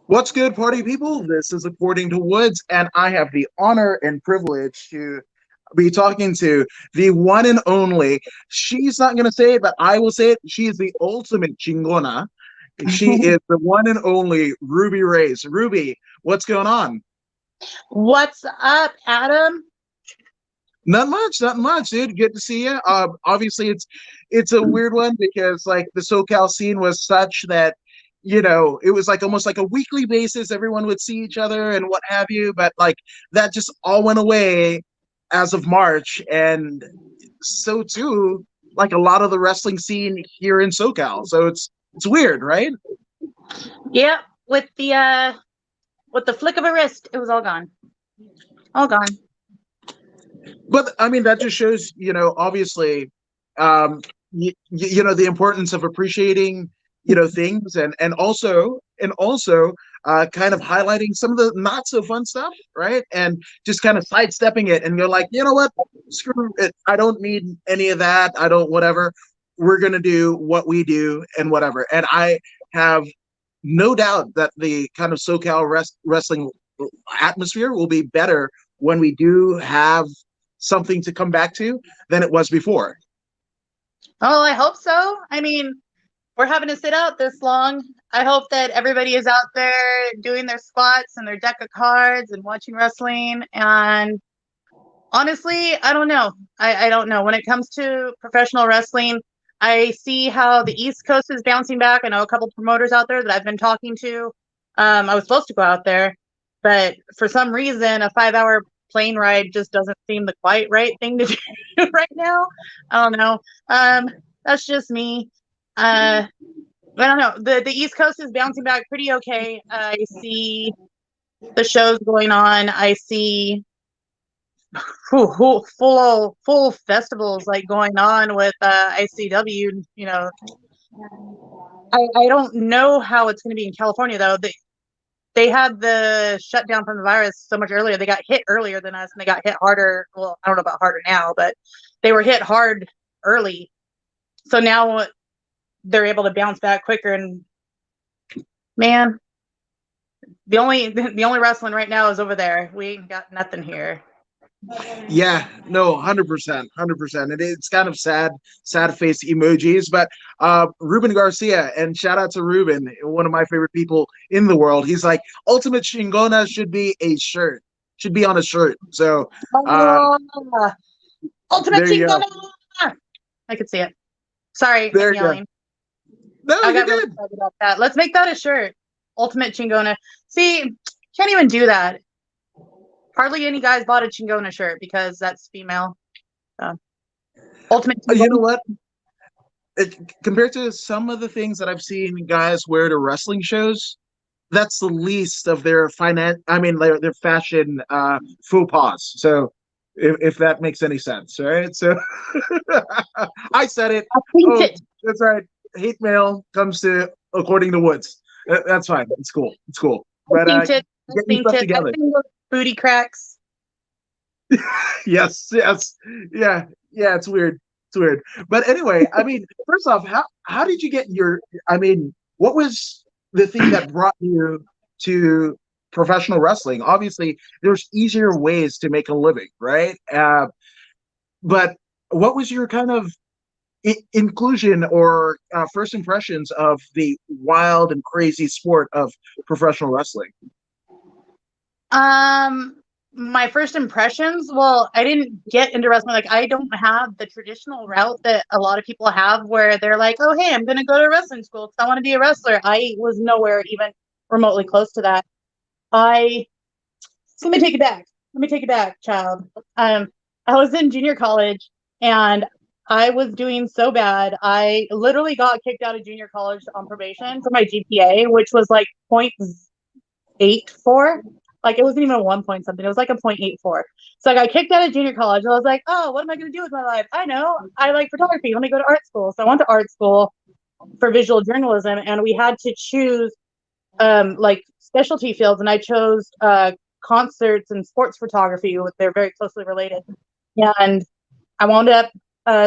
What's good, party people? This is According to Woods, and I have the honor and privilege to be talking to the one and only. She's not going to say it, but I will say it. She is the ultimate chingona. She is the one and only Ruby Raze. Ruby, what's going on? What's up, Adam? Not much, not much, dude. Good to see you. Obviously, it's a weird one because like the SoCal scene was such that it was like almost like a weekly basis. Everyone would see each other and what have you, but like that just all went away as of March, and so too like a lot of the wrestling scene here in SoCal. So it's weird, right? Yeah, with the flick of a wrist, it was all gone. All gone. But I mean, that just shows, obviously, the importance of appreciating, things and also kind of highlighting some of the not so fun stuff, right? And just kind of sidestepping it, and you're like, you know what, screw it. I don't need any of that. I don't whatever. We're gonna do what we do and whatever. And I have no doubt that the kind of SoCal wrestling atmosphere will be better when we do have something to come back to than it was before. Oh, I hope so. I mean, we're having to sit out this long. I hope that everybody is out there doing their squats and their deck of cards and watching wrestling. And honestly, I don't know. I don't know. When it comes to professional wrestling, I see how the East Coast is bouncing back. I know a couple promoters out there that I've been talking to. I was supposed to go out there, but for some reason, a 5 hour plane ride just doesn't seem the quite right thing to do right now. I don't know. That's just me. I don't know. The East Coast is bouncing back pretty okay. I see the shows going on. I see full festivals like going on with ICW. I don't know how it's going to be in California though. They had the shutdown from the virus so much earlier. They got hit earlier than us, and they got hit harder. Well, I don't know about harder now, but they were hit hard early. So now they're able to bounce back quicker. And man, the only wrestling right now is over there. We ain't got nothing here. Yeah, no, 100%, 100%. It's kind of sad face emojis, but Ruben Garcia, and shout out to Ruben, one of my favorite people in the world. He's like, Ultimate Chingona should be a shirt, should be on a shirt. So Oh, Ultimate there you go. Chingona! I could see it. Sorry, There I'm you go. yelling. No, I you're got really good. excited about that. Let's make that a shirt. Ultimate Chingona. See, can't even do that. Hardly any guys bought a Chingona shirt because that's female. Ultimate You know Chingona. what? Compared to some of the things that I've seen guys wear to wrestling shows, that's the least of their their fashion faux pas. So if that makes any sense, right? So I said it. I think Oh, it. that's right. Hate mail comes to According to Woods. That's fine. It's cool. It's cool. I But think it. I get your think stuff it. I together. think those booty cracks. Yes, yes, yeah, yeah. It's weird. It's weird. But anyway, I mean, first off, how did you get your? I mean, what was the thing that brought you to professional wrestling? Obviously, there's easier ways to make a living, right? But what was your kind of inclusion or first impressions of the wild and crazy sport of professional wrestling? Um, my first impressions. Well, I didn't get into wrestling. Like, I don't have the traditional route that a lot of people have, where they're like, "Oh, hey, I'm gonna go to wrestling school because I want to be a wrestler." I was nowhere even remotely close to that. I So let me take it back. Let me take it back, child. I was in junior college and I was doing so bad. I literally got kicked out of junior college on probation for my GPA, which was like 0.84. Like it wasn't even a 1 point something. It was like a 0.84. So I got kicked out of junior college. I was like, oh, what am I going to do with my life? I know. I like photography. Let me go to art school. So I went to art school for visual journalism, and we had to choose like specialty fields, and I chose concerts and sports photography. They're very closely related. And I wound up,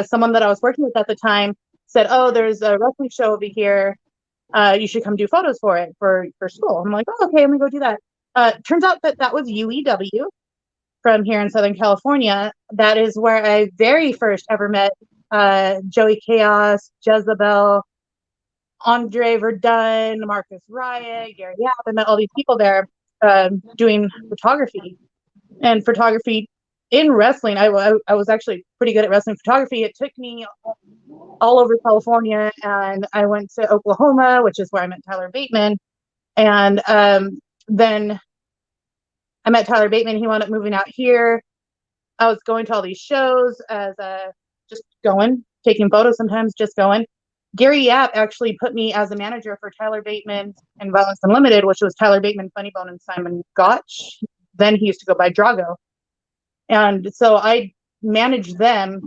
someone that I was working with at the time said, "Oh, there's a wrestling show over here. You should come do photos for it for school. I'm like, oh, okay, I'm gonna go do that. Turns out that was UEW from here in Southern California. That is where I very first ever met Joey Chaos, Jezebel, Andre Verdun, Marcus Riot, Gary Yap. I met all these people there doing photography. And photography in wrestling, I was actually pretty good at wrestling photography. It took me all over California, and I went to Oklahoma, which is where I met Tyler Bateman. And then I met Tyler Bateman. He wound up moving out here. I was going to all these shows as just going, taking photos sometimes, just going. Gary Yap actually put me as a manager for Tyler Bateman and Violence Unlimited, which was Tyler Bateman, Funny Bone, and Simon Gotch. Then he used to go by Drago. And so I managed them,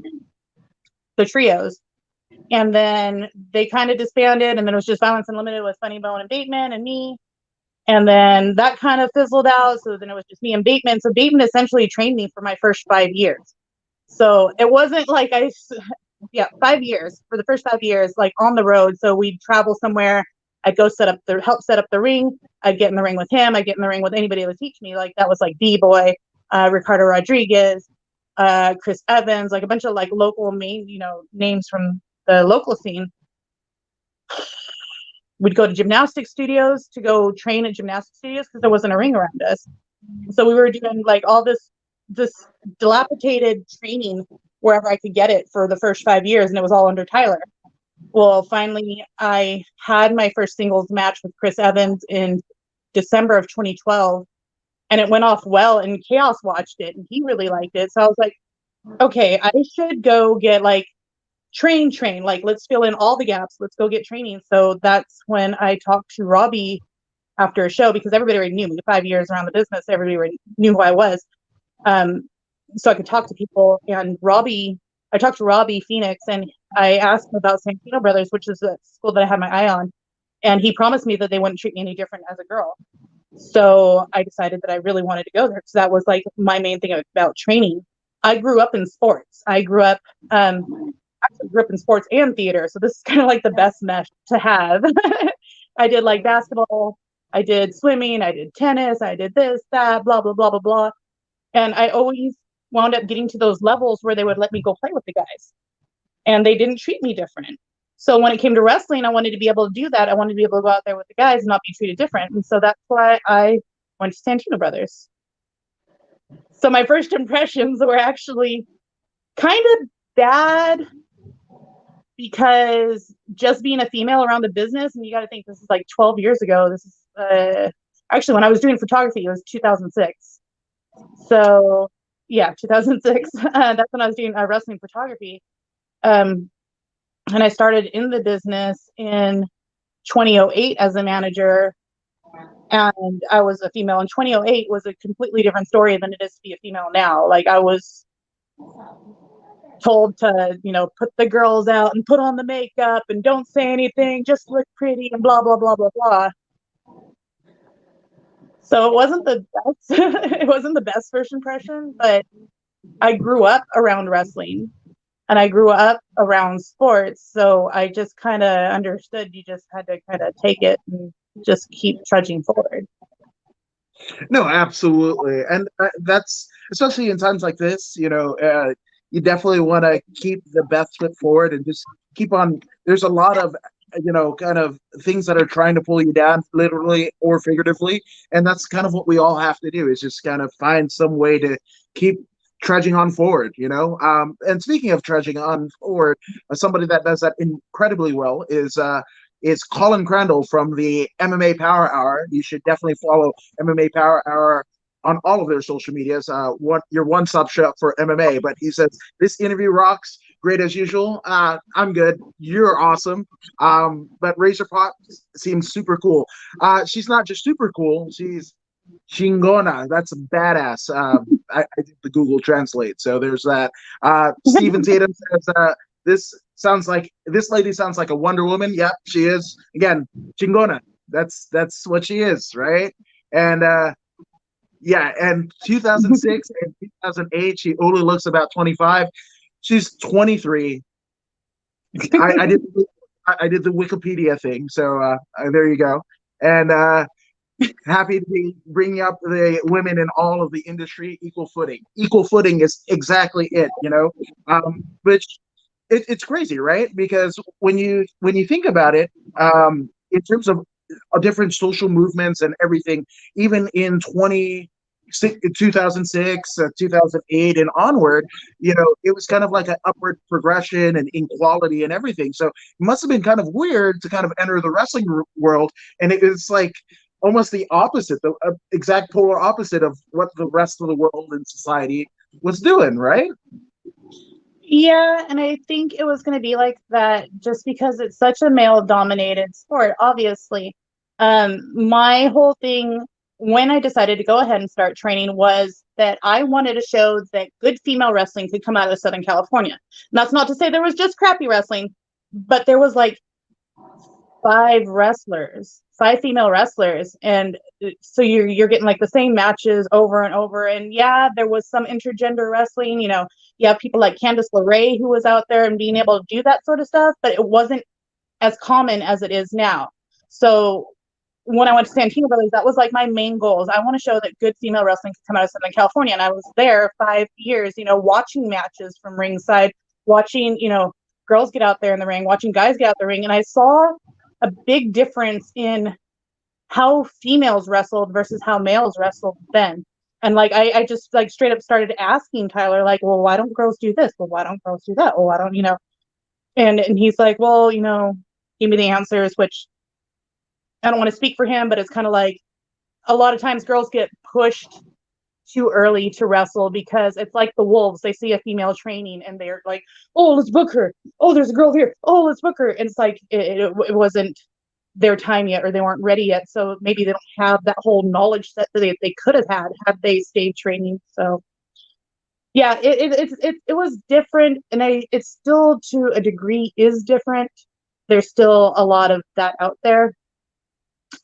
the trios. And then they kind of disbanded, and then it was just Violence Unlimited with Funny Bone and Bateman and me. And then that kind of fizzled out. So then it was just me and Bateman. So Bateman essentially trained me for my first 5 years. So it wasn't like 5 years, for the first 5 years, like on the road. So we'd travel somewhere. I'd go help set up the ring. I'd get in the ring with him. I'd get in the ring with anybody that would teach me. Like that was like D-Boy, Ricardo Rodriguez, Chris Evans, like a bunch of like local names from the local scene. We'd go to gymnastic studios to go train at gymnastic studios because there wasn't a ring around us. So we were doing like all this dilapidated training wherever I could get it for the first 5 years, and it was all under Tyler. Well, finally, I had my first singles match with Chris Evans in December of 2012, and it went off well, and Chaos watched it, and he really liked it. So I was like, okay, I should go get like train, like let's fill in all the gaps. Let's go get training. So that's when I talked to Robbie after a show, because everybody already knew me. 5 years around the business, everybody already knew who I was. So I could talk to people. And I talked to Robbie Phoenix, and I asked him about Santino Brothers, which is a school that I had my eye on. And he promised me that they wouldn't treat me any different as a girl. So I decided that I really wanted to go there, because that was like my main thing about training. I grew up in sports. I grew up in sports and theater. So this is kind of like the best mesh to have. I did like basketball, I did swimming, I did tennis, I did this, that, blah, blah, blah, blah, blah. And I always wound up getting to those levels where they would let me go play with the guys. And they didn't treat me different. So when it came to wrestling, I wanted to be able to do that. I wanted to be able to go out there with the guys and not be treated different. And so that's why I went to Santino Brothers. So my first impressions were actually kind of bad, because just being a female around the business, and you got to think this is like 12 years ago. This is actually when I was doing photography, it was 2006. So yeah, 2006. That's when I was doing wrestling photography. And I started in the business in 2008 as a manager, and I was a female. And 2008 was a completely different story than it is to be a female now. Like I was told to, put the girls out and put on the makeup and don't say anything, just look pretty and blah, blah, blah, blah, blah. So it wasn't the best. It wasn't the best first impression, but I grew up around wrestling and I grew up around sports. So I just kind of understood you just had to kind of take it and just keep trudging forward. No, absolutely. And that's, especially in times like this, you definitely want to keep the best foot forward and just keep on. There's a lot of, kind of things that are trying to pull you down, literally or figuratively. And that's kind of what we all have to do, is just kind of find some way to keep trudging on forward, And speaking of trudging on forward, somebody that does that incredibly well is Colin Crandall from the MMA Power Hour. You should definitely follow MMA Power Hour on all of their social medias. Your one-stop shop for MMA. But he says, this interview rocks. Great as usual. I'm good. You're awesome. But Razor Pot seems super cool. She's not just super cool. She's Chingona. That's a badass. I did the Google Translate. So there's that. Steven Tatum says, this lady sounds like a Wonder Woman. Yep, she is. Again, Chingona. That's what she is, right? And and 2006 and 2008, she only looks about 25. She's 23. I I did the Wikipedia thing, so there you go. And happy to be bringing up the women in all of the industry equal footing. Equal footing is exactly it, you know. Which it's crazy, right? Because when you think about it, in terms of different social movements and everything, even in 2006, 2008, and onward, you know, it was kind of like an upward progression and equality and everything. So it must have been kind of weird to kind of enter the wrestling world, and it's like almost the opposite, the exact polar opposite of what the rest of the world and society was doing, right? Yeah, and I think it was going to be like that just because it's such a male dominated sport, obviously. My whole thing when I decided to go ahead and start training was that I wanted to show that good female wrestling could come out of Southern California. And that's not to say there was just crappy wrestling, but there was like five female wrestlers, and so you're getting like the same matches over and over. And yeah, there was some intergender wrestling. You have people like Candice LeRae who was out there and being able to do that sort of stuff, but it wasn't as common as it is now. So when I went to Santino Brothers, that was like my main goals. I want to show that good female wrestling can come out of Southern California, and I was there 5 years, watching matches from ringside, watching girls get out there in the ring, watching guys get out the ring, and I saw a big difference in how females wrestled versus how males wrestled then. And like I just like straight up started asking Tyler, like, well, why don't girls do this? Well, why don't girls do that? Well, why don't and he's like, well, give me the answers, which I don't want to speak for him, but it's kind of like a lot of times girls get pushed too early to wrestle because it's like the wolves. They see a female training and they're like, oh, let's book her. Oh, there's a girl here. Oh, let's book her. And it's like it wasn't their time yet, or they weren't ready yet. So maybe they don't have that whole knowledge set that they could have had they stayed training. So yeah, it was different, and it still to a degree is different. There's still a lot of that out there,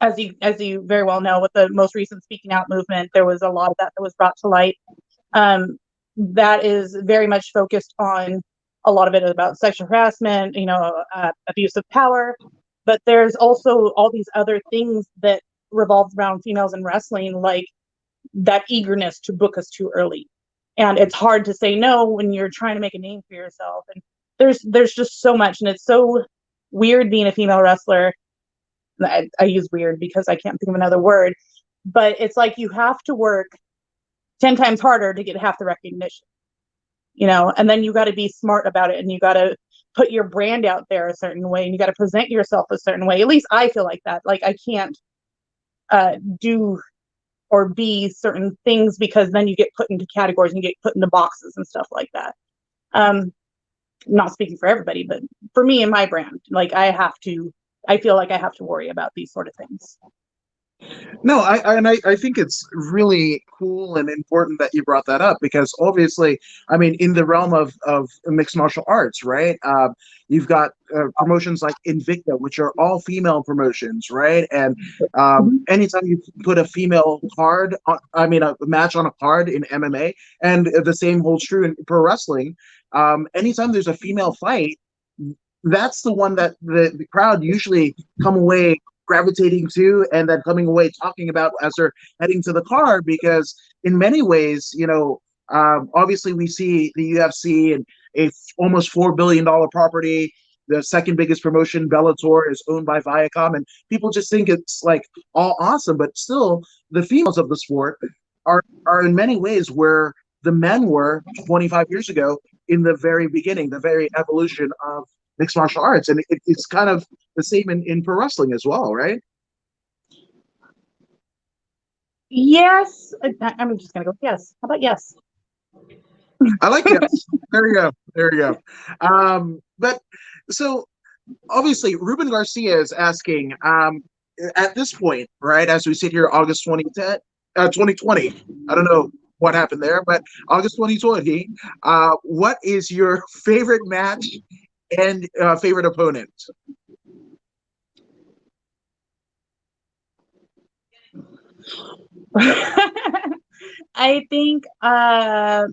as you very well know, with the most recent speaking out movement. There was a lot of that was brought to light. That is very much focused on a lot of it about sexual harassment, abuse of power, but there's also all these other things that revolve around females in wrestling, like that eagerness to book us too early. And it's hard to say no when you're trying to make a name for yourself. And there's just so much, and it's so weird being a female wrestler. I use weird because I can't think of another word, but it's like you have to work 10 times harder to get half the recognition, and then you got to be smart about it, and you got to put your brand out there a certain way, and you got to present yourself a certain way. At least I feel like that. Like I can't do or be certain things, because then you get put into categories and you get put into boxes and stuff like that. Not speaking for everybody, but for me and my brand, like I feel like I have to worry about these sort of things. No, I think it's really cool and important that you brought that up, because obviously, I mean, in the realm of mixed martial arts, right? You've got promotions like Invicta, which are all female promotions, right? And anytime you put a female card, I mean, a match on a card in MMA, and the same holds true in pro wrestling. Anytime there's a female fight, that's the one that the crowd usually come away gravitating to, and then coming away talking about as they're heading to the car, because in many ways, obviously we see the UFC and almost $4 billion property. The second biggest promotion, Bellator, is owned by Viacom, and people just think it's like all awesome, but still the females of the sport are in many ways where the men were 25 years ago, in the very beginning, the very evolution of mixed martial arts. And it's kind of the same in pro wrestling as well, right? Yes. I'm just going to go, yes. How about yes? I like yes. There you go. There you go. But so obviously, Ruben Garcia is asking, at this point, right, as we sit here, August 2020, I don't know what happened there, but August 2020, what is your favorite match and favorite opponent? I think my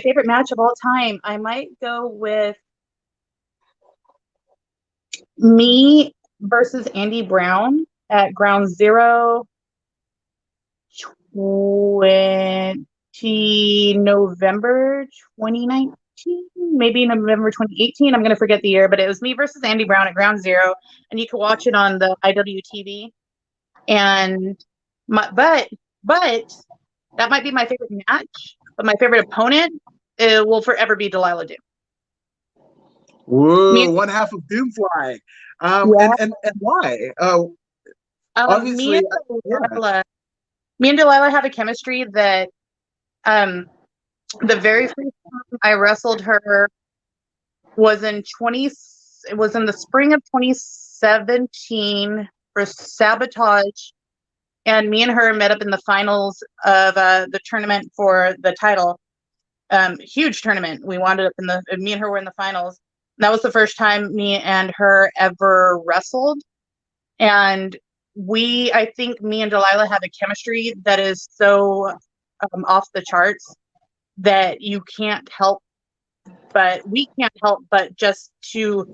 favorite match of all time, I might go with Me versus Andy Brown at Ground Zero November 2019, maybe November 2018. I'm going to forget the year, but it was me versus Andy Brown at Ground Zero, and you can watch it on the IWTV. And but that might be my favorite match, but my favorite opponent will forever be Delilah Doom. Whoa, one half of Doomfly. Yeah. And why? Me Obviously, and yeah. Delilah, me and Delilah have a chemistry that the very first time I wrestled her was in the spring of 2017 for Sabotage, and me and her met up in the finals of the tournament for the title. Huge tournament. We wound up me and her were in the finals. And that was the first time me and her ever wrestled. And I think me and Delilah have a chemistry that is so off the charts that we can't help but just to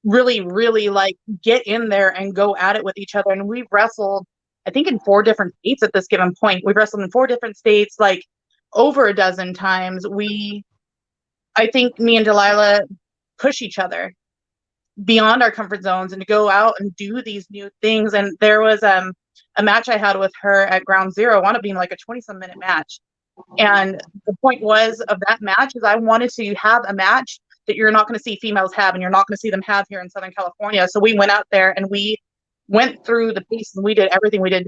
really, really like get in there and go at it with each other. And we've wrestled, I think, in 4 different states at this given point. We've wrestled in 4 different states, like over a dozen times. I think me and Delilah push each other beyond our comfort zones and to go out and do these new things. And there was a match I had with her at Ground Zero, wound up being like a 20-some minute match. And the point was of that match is I wanted to have a match that you're not going to see females have, and you're not going to see them have here in Southern California. So we went out there and we went through the piece and we did everything. We did,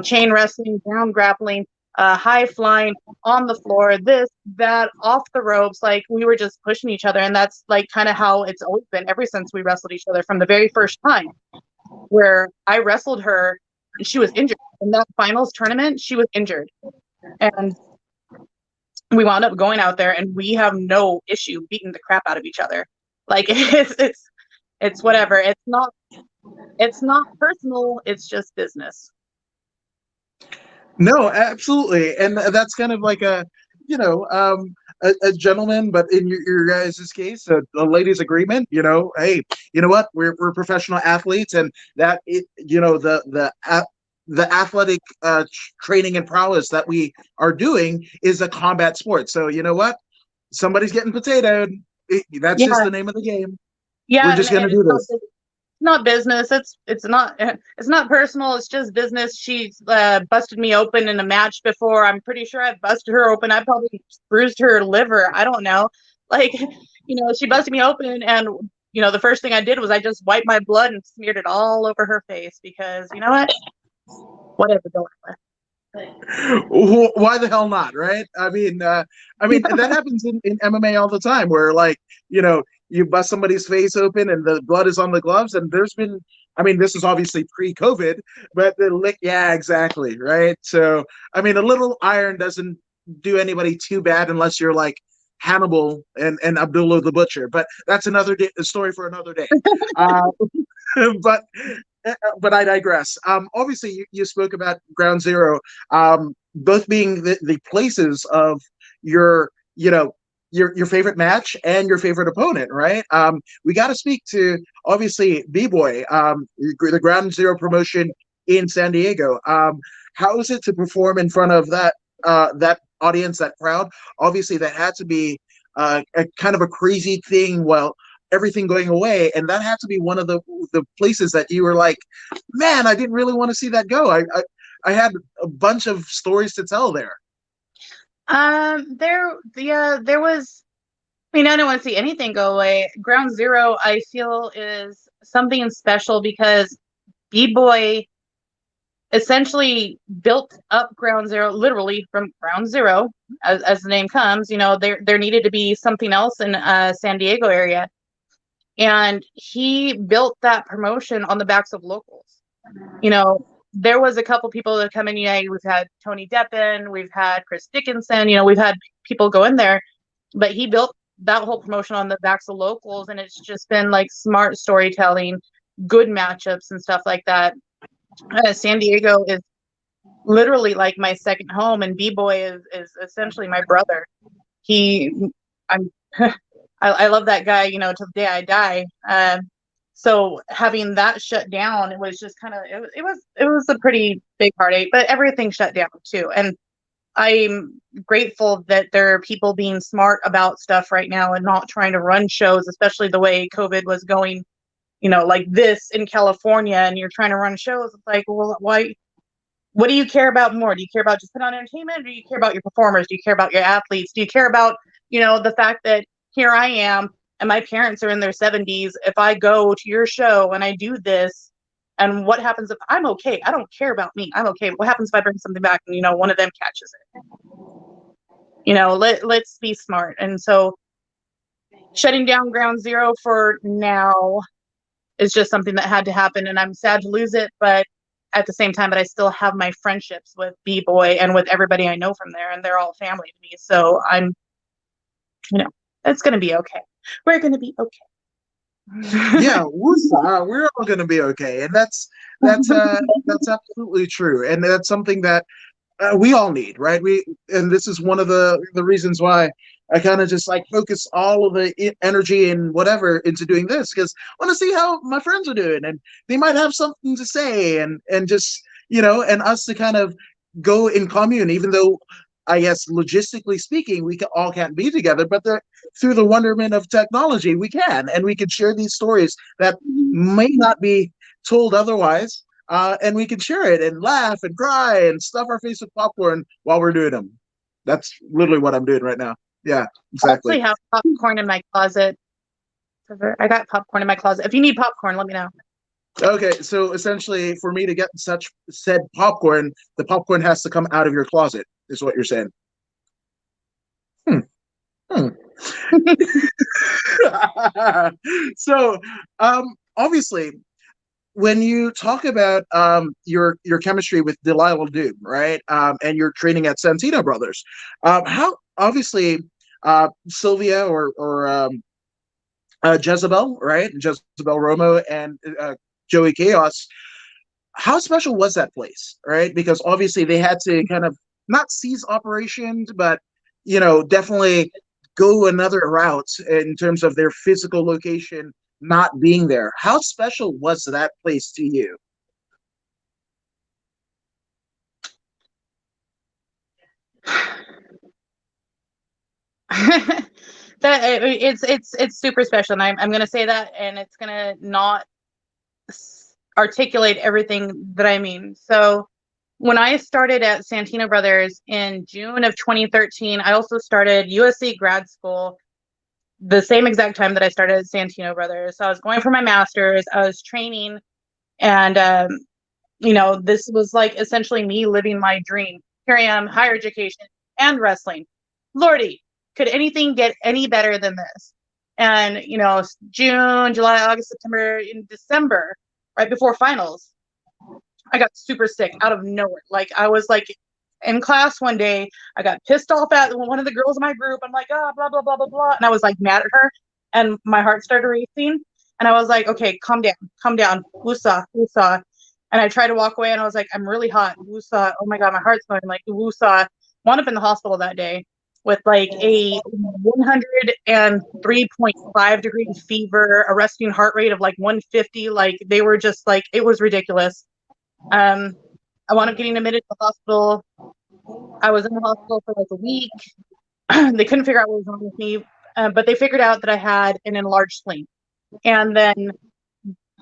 chain wrestling, ground grappling, high flying, on the floor, this, that, off the ropes. Like, we were just pushing each other. And that's like kind of how it's always been ever since we wrestled each other, from the very first time where I wrestled her and she was injured. In that finals tournament, she was injured. And we wound up going out there and we have no issue beating the crap out of each other. Like, it's whatever. It's not personal. It's just business. No, absolutely. And that's kind of like a gentleman, but in your guys' case, a ladies' agreement. Hey, you know what? We're professional athletes, and that the athletic training and prowess that we are doing is a combat sport. So you know what? Somebody's getting potatoed. That's just the name of the game. Yeah, we're just gonna do this. Not business. It's not personal. It's just business. She's busted me open in a match before. I'm pretty sure I busted her open. I probably bruised her liver. I don't know. Like, she busted me open, and the first thing I did was I just wiped my blood and smeared it all over her face because you know what? Whatever, go on. Why the hell not, right? I mean, that happens in MMA all the time, where you bust somebody's face open and the blood is on the gloves. And there's been, this is obviously pre-COVID, but yeah, exactly, right? So, a little iron doesn't do anybody too bad unless you're like Hannibal and Abdullah the Butcher. But that's another story for another day. But I digress. Obviously, you spoke about Ground Zero, both being the places of your favorite match and your favorite opponent, right? We got to speak to, obviously, B-Boy, the Ground Zero promotion in San Diego. How is it to perform in front of that audience, that crowd? Obviously, that had to be a kind of a crazy thing. Well, everything going away, and that had to be one of the places that you were like, man, I didn't really want to see that go. I had a bunch of stories to tell there. There was, I don't want to see anything go away. Ground Zero, I feel, is something special because B-Boy essentially built up Ground Zero, literally from Ground Zero, as the name comes. There needed to be something else in San Diego area. And he built that promotion on the backs of locals. There was a couple people that come in. We've had Tony Deppen, we've had Chris Dickinson, we've had people go in there, but he built that whole promotion on the backs of locals. And it's just been like smart storytelling, good matchups and stuff like that. San Diego is literally like my second home, and B-Boy is essentially my brother. I love that guy, till the day I die. So having that shut down, it was just kind of it was a pretty big heartache, but everything shut down too. And I'm grateful that there are people being smart about stuff right now and not trying to run shows, especially the way COVID was going, like this in California, and you're trying to run shows. It's like, well, why? What do you care about more? Do you care about just put on entertainment? Or do you care about your performers? Do you care about your athletes? Do you care about, the fact that here I am and my parents are in their 70s. If I go to your show and I do this, and what happens if I'm okay? I don't care about me. I'm okay. What happens if I bring something back and, one of them catches it? Let's be smart. And so shutting down Ground Zero for now is just something that had to happen. And I'm sad to lose it, but at the same time, but I still have my friendships with B-Boy and with everybody I know from there, and they're all family to me. So I'm, it's going to be okay. We're going to be okay. Yeah, we're all going to be okay, and that's absolutely true, and that's something that we all need, right? And this is one of the reasons why I kind of just like focus all of the energy and whatever into doing this, because I want to see how my friends are doing, and they might have something to say, and just and us to kind of go in commune, even though I guess logistically speaking, we all can't be together, but through the wonderment of technology, we can, and we can share these stories that may not be told otherwise. And we can share it and laugh and cry and stuff our face with popcorn while we're doing them. That's literally what I'm doing right now. Yeah, exactly. I actually have popcorn in my closet. I got popcorn in my closet. If you need popcorn, let me know. Okay, so essentially, for me to get said popcorn, the popcorn has to come out of your closet, is what you're saying. So, obviously, when you talk about your chemistry with Delilah Doom, right, and you're training at Santino Brothers, how obviously Sylvia or Jezebel, right, Jezebel Romo and Joey Chaos, how special was that place, right? Because obviously they had to kind of not cease operations, but definitely go another route in terms of their physical location not being there. How special was that place to you? It's super special, and I'm gonna say that, and it's gonna not articulate everything that I mean. So when I started at Santino Brothers in June of 2013, I also started USC grad school the same exact time that I started at Santino Brothers. So I was going for my master's, I was training, and this was like essentially me living my dream. Here I am, higher education and wrestling. Lordy, could anything get any better than this? And June, July, August, September, in December, right before finals, I got super sick out of nowhere. Like I was like in class one day, I got pissed off at one of the girls in my group. I'm like, blah, blah, blah, blah, blah. And I was like mad at her, and my heart started racing. And I was like, okay, calm down. Woosah, woosah. And I tried to walk away, and I was like, I'm really hot. Woosah. Oh my God, my heart's going. Like, woosah. Wound up in the hospital that day with like a 103.5 degree fever, a resting heart rate of like 150. Like they were just like, it was ridiculous. I wound up getting admitted to the hospital. I was in the hospital for like a week. They couldn't figure out what was wrong with me, but they figured out that I had an enlarged spleen. And then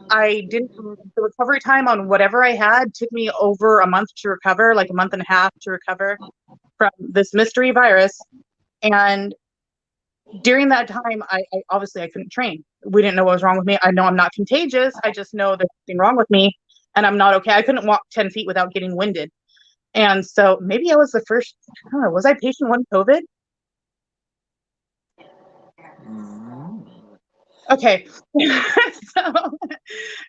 the recovery time on whatever I had took me over a month to recover, like a month and a half to recover from this mystery virus. And during that time, I obviously I couldn't train. We didn't know what was wrong with me. I know I'm not contagious. I just know there's something wrong with me, and I'm not okay. I couldn't walk 10 feet without getting winded. And so maybe I was the first, I don't know, was I patient 1 COVID? Okay.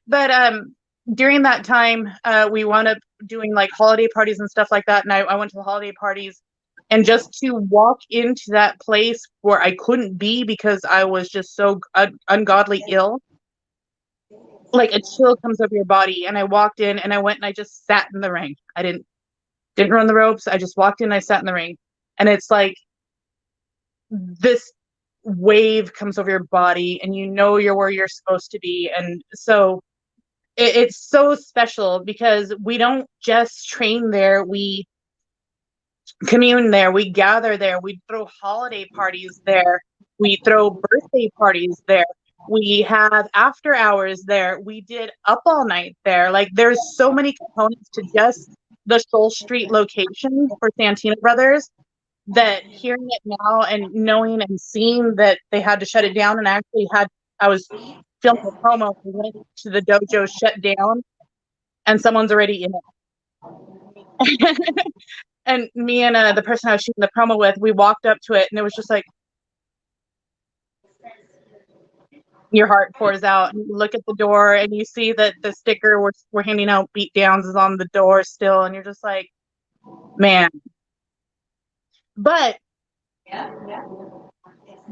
But during that time, we wound up doing like holiday parties and stuff like that. And I went to the holiday parties, and just to walk into that place where I couldn't be because I was just so ungodly ill, like a chill comes over your body. And I walked in, and I went and I just sat in the ring. I didn't run the ropes. I just walked in, I sat in the ring. And it's like this wave comes over your body and you know you're where you're supposed to be. And so it's so special because we don't just train there, we commune there, we gather there, we throw holiday parties there, we throw birthday parties there, we have after hours there, we did up all night there. Like there's so many components to just the Shoal Street location for Santino Brothers that hearing it now and knowing and seeing that they had to shut it down, and I was filming a promo, we went to the dojo shut down and someone's already in it. And me and the person I was shooting the promo with, we walked up to it and it was just like, your heart pours out. And you look at the door and you see that the sticker we're handing out beat downs is on the door still. And you're just like, man. But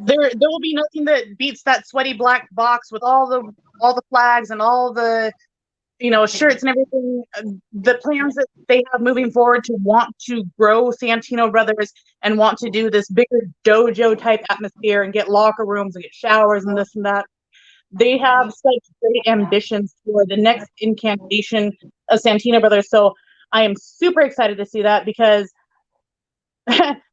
there will be nothing that beats that sweaty black box with all the flags and all the shirts and everything. The plans that they have moving forward to want to grow Santino Brothers and want to do this bigger dojo type atmosphere and get locker rooms and get showers and this and that. They have such great ambitions for the next incarnation of Santino Brothers. So I am super excited to see that, because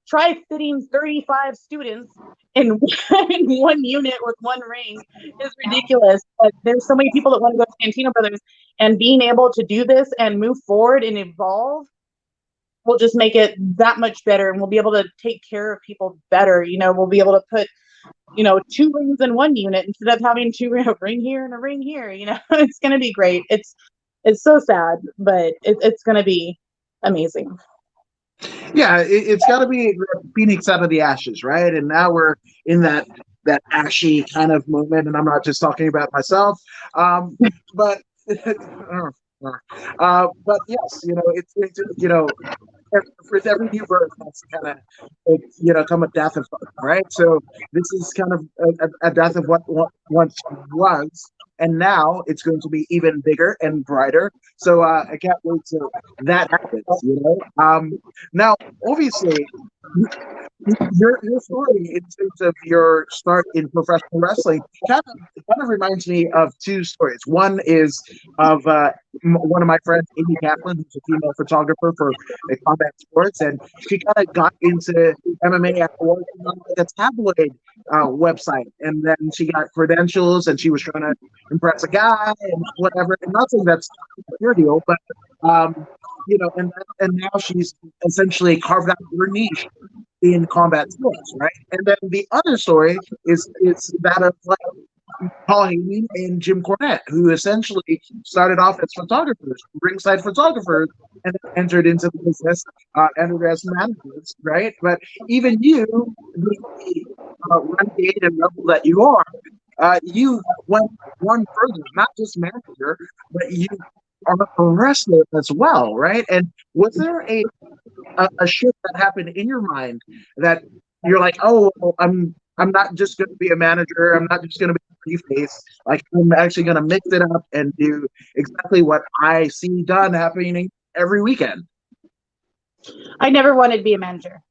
try fitting 35 students in one unit with one ring is ridiculous. But there's so many people that want to go to Santino Brothers, and being able to do this and move forward and evolve will just make it that much better, and we'll be able to take care of people better. We'll be able to put 2 rings in one unit instead of having a ring here and a ring here. It's going to be great. It's so sad, but it's going to be amazing. Yeah, it's got to be Phoenix out of the ashes, right? And now we're in that ashy kind of moment, and I'm not just talking about myself, but but yes, it's with every new birth, that's kind of come a death of something, right? So this is kind of a death of what once was, and now it's going to be even bigger and brighter. So I can't wait till that happens. Now, obviously, your story in terms of your start in professional wrestling kind of reminds me of 2 stories. One is of one of my friends, Amy Kaplan, who's a female photographer for combat sports, and she kind of got into MMA after working on a tabloid website, and then she got credentials, and she was trying to impress a guy and whatever. And not saying that's your deal, but and now she's essentially carved out her niche in combat sports, right? And then the other story is that of Paul Heyman and Jim Cornette, who essentially started off as photographers, ringside photographers, and entered into the business, entered as managers, right? But even you, the renegade and rebel that you are, you went one further, not just manager, but you are a wrestler as well, right? And was there a shift that happened in your mind that you're like, oh, I'm not just going to be a manager. I'm not just going to be a face. Like, I'm actually going to mix it up and do exactly what I see done happening every weekend. I never wanted to be a manager.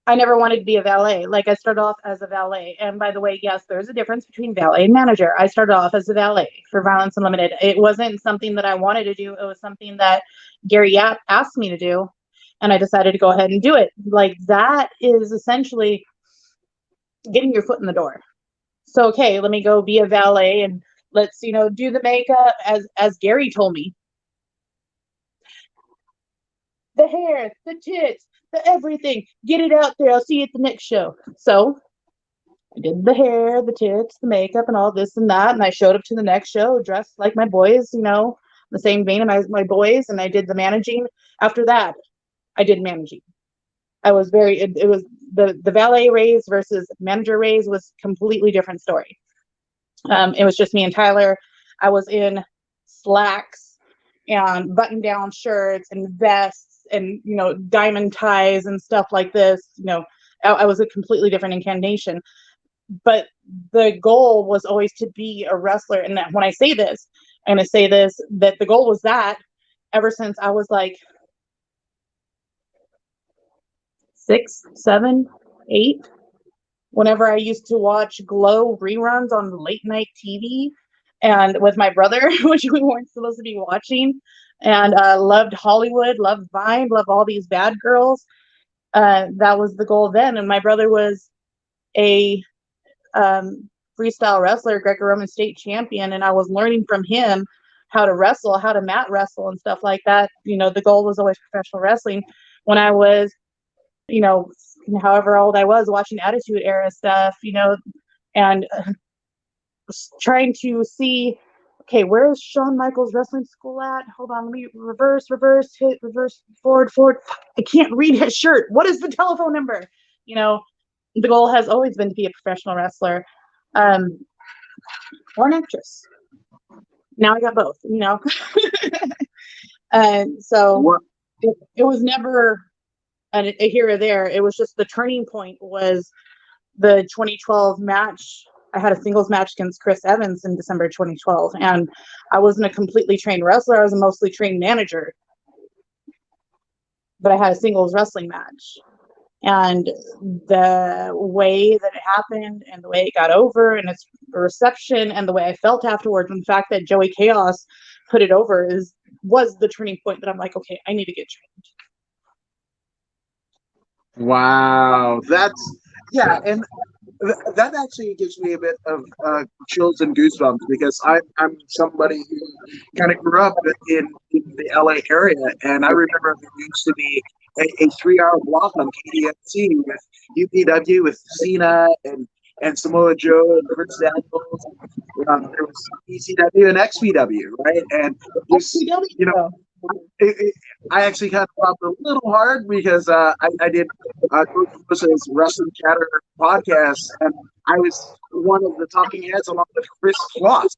I never wanted to be a valet. Like, I started off as a valet. And by the way, yes, there's a difference between valet and manager. I started off as a valet for Violence Unlimited. It wasn't something that I wanted to do. It was something that Gary Yap asked me to do. And I decided to go ahead and do it. Like, that is essentially getting your foot in the door. So, okay, let me go be a valet and let's, do the makeup as Gary told me. The hair, the tits, the everything. Get it out there. I'll see you at the next show. So I did the hair, the tits, the makeup, and all this and that. And I showed up to the next show dressed like my boys, the same vein as my boys. And I did the managing. After that, I did managing. I was it was the valet Raze versus manager Raze was completely different story. It was just me and Tyler. I was in slacks and button-down shirts and vests and, diamond ties and stuff like this. I was a completely different incarnation. But the goal was always to be a wrestler. And when I say this, I'm going to say this, that the goal was that ever since I was like 6, 7, 8, whenever I used to watch Glow reruns on late night TV and with my brother, which we weren't supposed to be watching, and loved Hollywood, loved Vine, loved all these bad girls. That was the goal then. And my brother was a freestyle wrestler, Greco-Roman state champion, and I was learning from him how to wrestle, how to mat wrestle and stuff like that. You know, the goal was always professional wrestling. When I was, you know, however old I was, watching Attitude Era stuff, you know, and trying to see, okay, where is Shawn Michaels Wrestling School at? Hold on, let me reverse, hit, reverse, forward. I can't read his shirt. What is the telephone number? You know, the goal has always been to be a professional wrestler, or an actress. Now I got both, you know. And so it was never a here or there. It was just the turning point was the 2012 match. I had a singles match against Chris Evans in December 2012, and I wasn't a completely trained wrestler. I was a mostly trained manager, but I had a singles wrestling match. And the way that it happened and the way it got over and its reception and the way I felt afterwards and the fact that Joey Chaos put it over was the turning point that I'm like, okay, I need to get trained. Wow, that's yeah, and that actually gives me a bit of chills and goosebumps because I'm somebody who kind of grew up in the LA area, and I remember there used to be a 3-hour block on KDFC with UPW with Cena and Samoa Joe and Chris Daniels. There was ECW and XPW, right? And just, you know, I actually kind of popped a little hard because I did Coach Lewis's Wrestling Chatter podcast, and I was one of the talking heads along with Chris Kloss.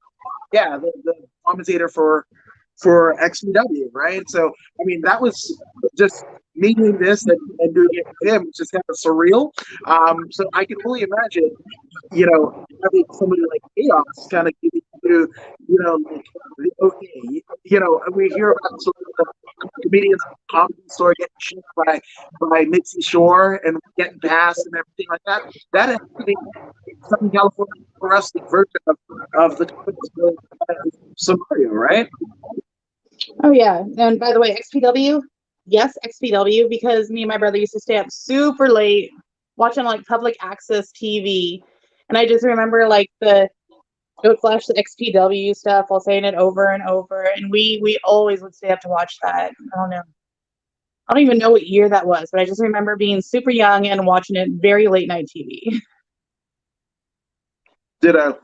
Yeah, the commentator for XPW, right? So, I mean, that was just me doing this and doing it with him, which is kind of surreal. So I can only imagine, you know, having somebody like Chaos kind of giving you, you know, like, okay, you know, we hear about sort of the comedians at the comedy store getting shit by Mitzi Shore and getting passed and everything like that. That is Southern California wrestling version of the comedy store scenario, right? Oh yeah, and by the way, XPW, yes, XPW, because me and my brother used to stay up super late watching like public access TV, and I just remember like it would flash the XPW stuff while saying it over and over, and we always would stay up to watch that. I don't know, I don't even know what year that was, but I just remember being super young and watching it very late night TV. Ditto.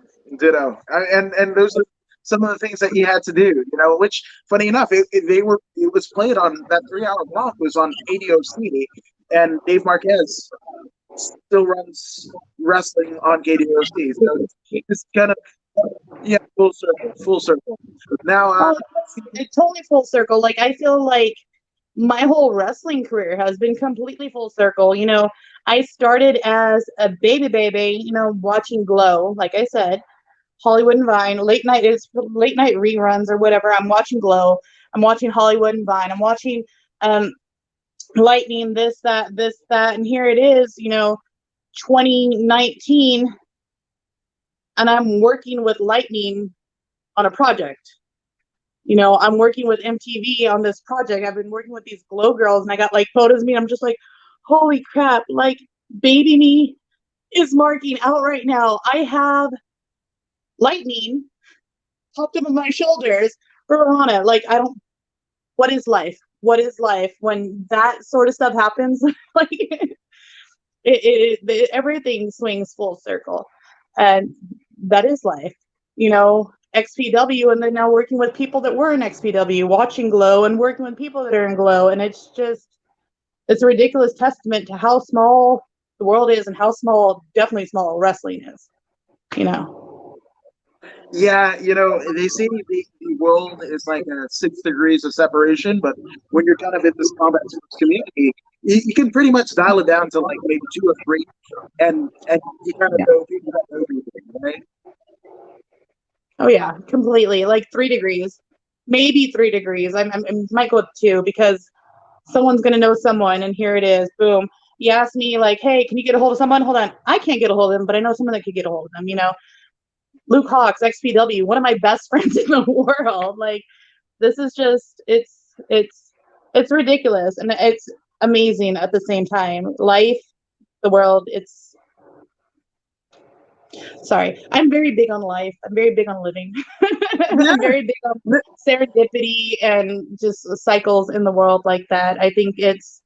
And those are some of the things that you had to do, you know, which funny enough, it was played on that 3-hour block was on KDOC, and Dave Marquez still runs wrestling on KDOC. So it's kind of, yeah, full circle. Now, it's totally full circle. Like, I feel like my whole wrestling career has been completely full circle. You know, I started as a baby, you know, watching Glow, like I said, Hollywood and Vine, late night reruns or whatever. I'm watching Glow. I'm watching Hollywood and Vine. I'm watching Lightning, this, that, and here it is, you know, 2019, and I'm working with Lightning on a project. You know, I'm working with MTV on this project. I've been working with these Glow girls, and I got like photos of me, and I'm just like, holy crap, like baby me is marking out right now. I have Lightning popped up on my shoulders for Rana. Like, what is life? What is life when that sort of stuff happens? Like, everything swings full circle, and that is life. You know, XPW, and then now working with people that were in XPW, watching Glow, and working with people that are in Glow, and it's a ridiculous testament to how small the world is and how definitely small wrestling is. You know. Yeah, you know, they say the world is like 6 degrees of separation, but when you're kind of in this combat sports community, you can pretty much dial it down to like maybe 2 or 3, and you kind of know people that know people, right? Oh yeah, completely. Like 3 degrees, maybe 3 degrees. I might go with 2 because someone's gonna know someone, and here it is, boom. he asked me like, hey, can you get a hold of someone? Hold on. I can't get a hold of him, but I know someone that could get a hold of him, you know. Luke Hawks, XPW, one of my best friends in the world. Like, this is just, it's ridiculous. And it's amazing at the same time. Life, the world, it's, sorry, I'm very big on life. I'm very big on living. Yeah. I'm very big on serendipity and just cycles in the world like that. I think it's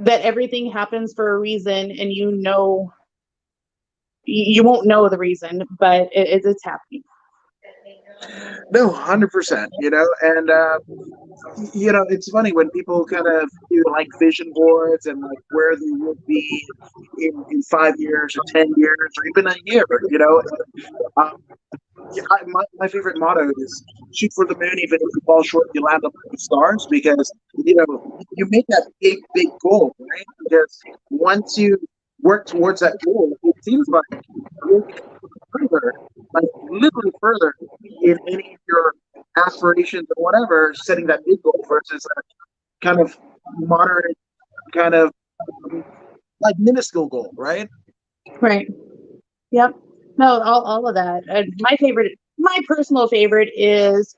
that everything happens for a reason, and you know, you won't know the reason, but it's happening. No, 100%, you know, and you know, it's funny when people kind of do like vision boards and like where they would be in 5 years or 10 years or even a year, you know. Um, yeah, my favorite motto is shoot for the moon, even if you fall short, you land up with the stars, because you know you make that big goal, right? Because once you work towards that goal, it seems like you'll get further, like literally further in any of your aspirations or whatever, setting that big goal versus a kind of moderate, kind of like minuscule goal, right? Right. Yep. No, all of that. My favorite, my personal favorite is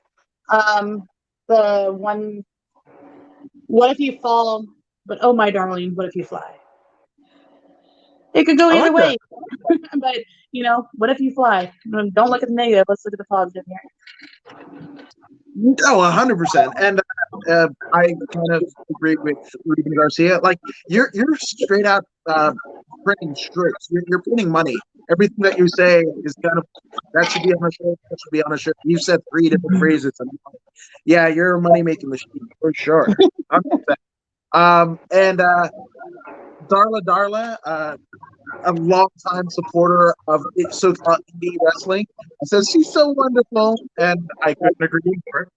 the one, what if you fall, but oh my darling, what if you fly? It could go I either like that. way. But you know, what if you fly? Don't look at the negative, let's look at the positive here. Oh, 100%. And I kind of agree with Ruben Garcia. Like you're straight out printing strips. You're printing money. Everything that you say is kind of that should be on a shirt. That should be on a shirt. You said three different phrases. And yeah, you're a money making machine for sure. 100%. And Darla, a longtime supporter of so-called indie wrestling, says she's so wonderful, and I couldn't agree more.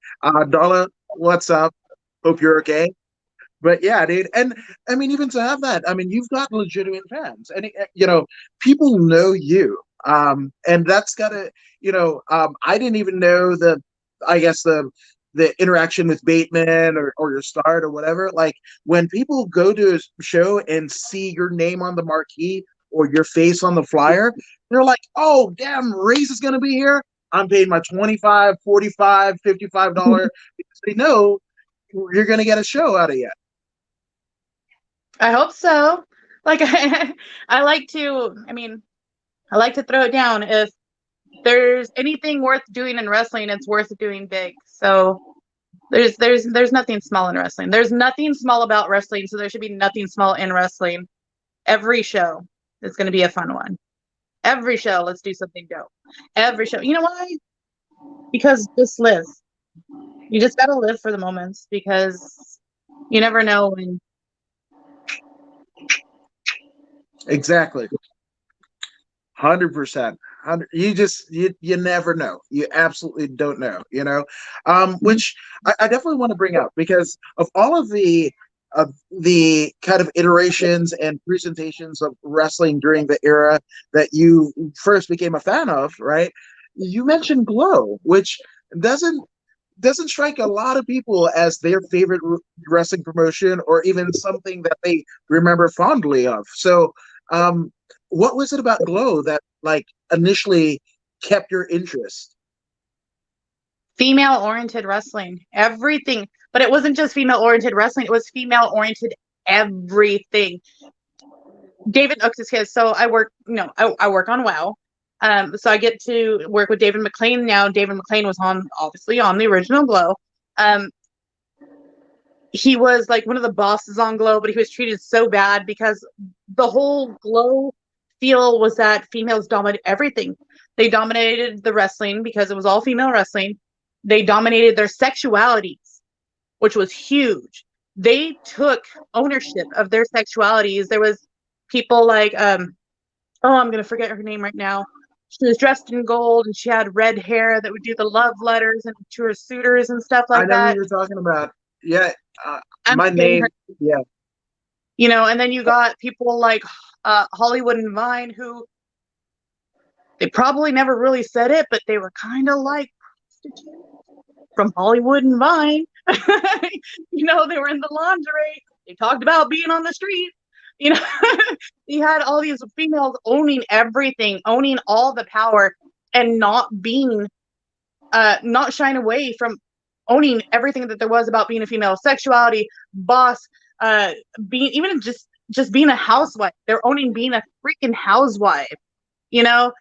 Darla, what's up? Hope you're okay. But yeah, dude, and I mean, even to have that, I mean, you've got legitimate fans, and you know, people know you, and that's gotta, you know, I didn't even know I guess the interaction with Bateman or your start or whatever. Like when people go to a show and see your name on the marquee or your face on the flyer, they're like, "Oh, damn, Raze is gonna be here. I'm paying my 25, 45, $55 because they know you're gonna get a show out of you." I hope so. Like I like to, I mean, I like to throw it down. If there's anything worth doing in wrestling, it's worth doing big. So there's nothing small in wrestling. There's nothing small about wrestling, so there should be nothing small in wrestling. Every show is going to be a fun one. Every show, let's do something dope. Every show. You know why? Because just live. You just got to live for the moments because you never know when. Exactly. 100%. You never know. You absolutely don't know, you know. Which I definitely want to bring up because of the kind of iterations and presentations of wrestling during the era that you first became a fan of, right? You mentioned Glow, which doesn't doesn't strike a lot of people as their favorite wrestling promotion or even something that they remember fondly of. So, um, what was it about Glow that like initially kept your interest? Female oriented wrestling, everything. But it wasn't just female oriented wrestling, it was female oriented everything. David Oaks is his. So I work, I work on WoW. So I get to work with David McLean now. David McLean was obviously on the original Glow. Um, he was like one of the bosses on Glow, but he was treated so bad because the whole Glow feel was that females dominated everything. They dominated the wrestling because it was all female wrestling. They dominated their sexualities, which was huge. They took ownership of their sexualities. There was people like, I'm going to forget her name right now. She was dressed in gold and she had red hair that would do the love letters and to her suitors and stuff I like know who that. you're talking about. Yeah, I'm my forgetting name. her. Yeah, And then you got people like Hollywood and Vine, who they probably never really said it, but they were kind of like prostitutes from Hollywood and Vine. They were in the lingerie. They talked about being on the street. You know, you had all these females owning everything, owning all the power, and not shying away from owning everything that there was about being a female: sexuality, boss, uh, being even just being a housewife. They're owning being a freaking housewife. You know,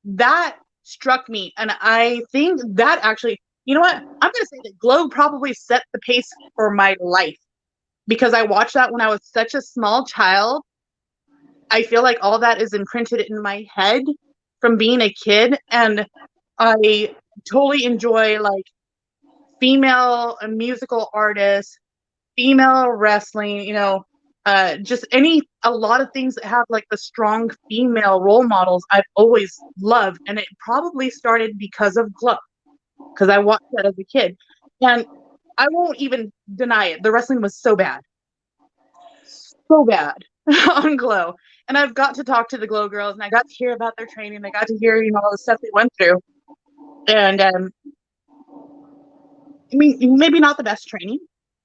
that struck me, and I think that actually, you know what? I'm going to say that Glow probably set the pace for my life because I watched that when I was such a small child. I feel like all that is imprinted in my head from being a kid, and I totally enjoy like female musical artists, female wrestling, just a lot of things that have like the strong female role models I've always loved. And it probably started because of Glow, because I watched that as a kid. And I won't even deny it. The wrestling was so bad on Glow. And I've got to talk to the Glow girls, and I got to hear about their training. I got to hear, all the stuff they went through. And I mean, maybe not the best training,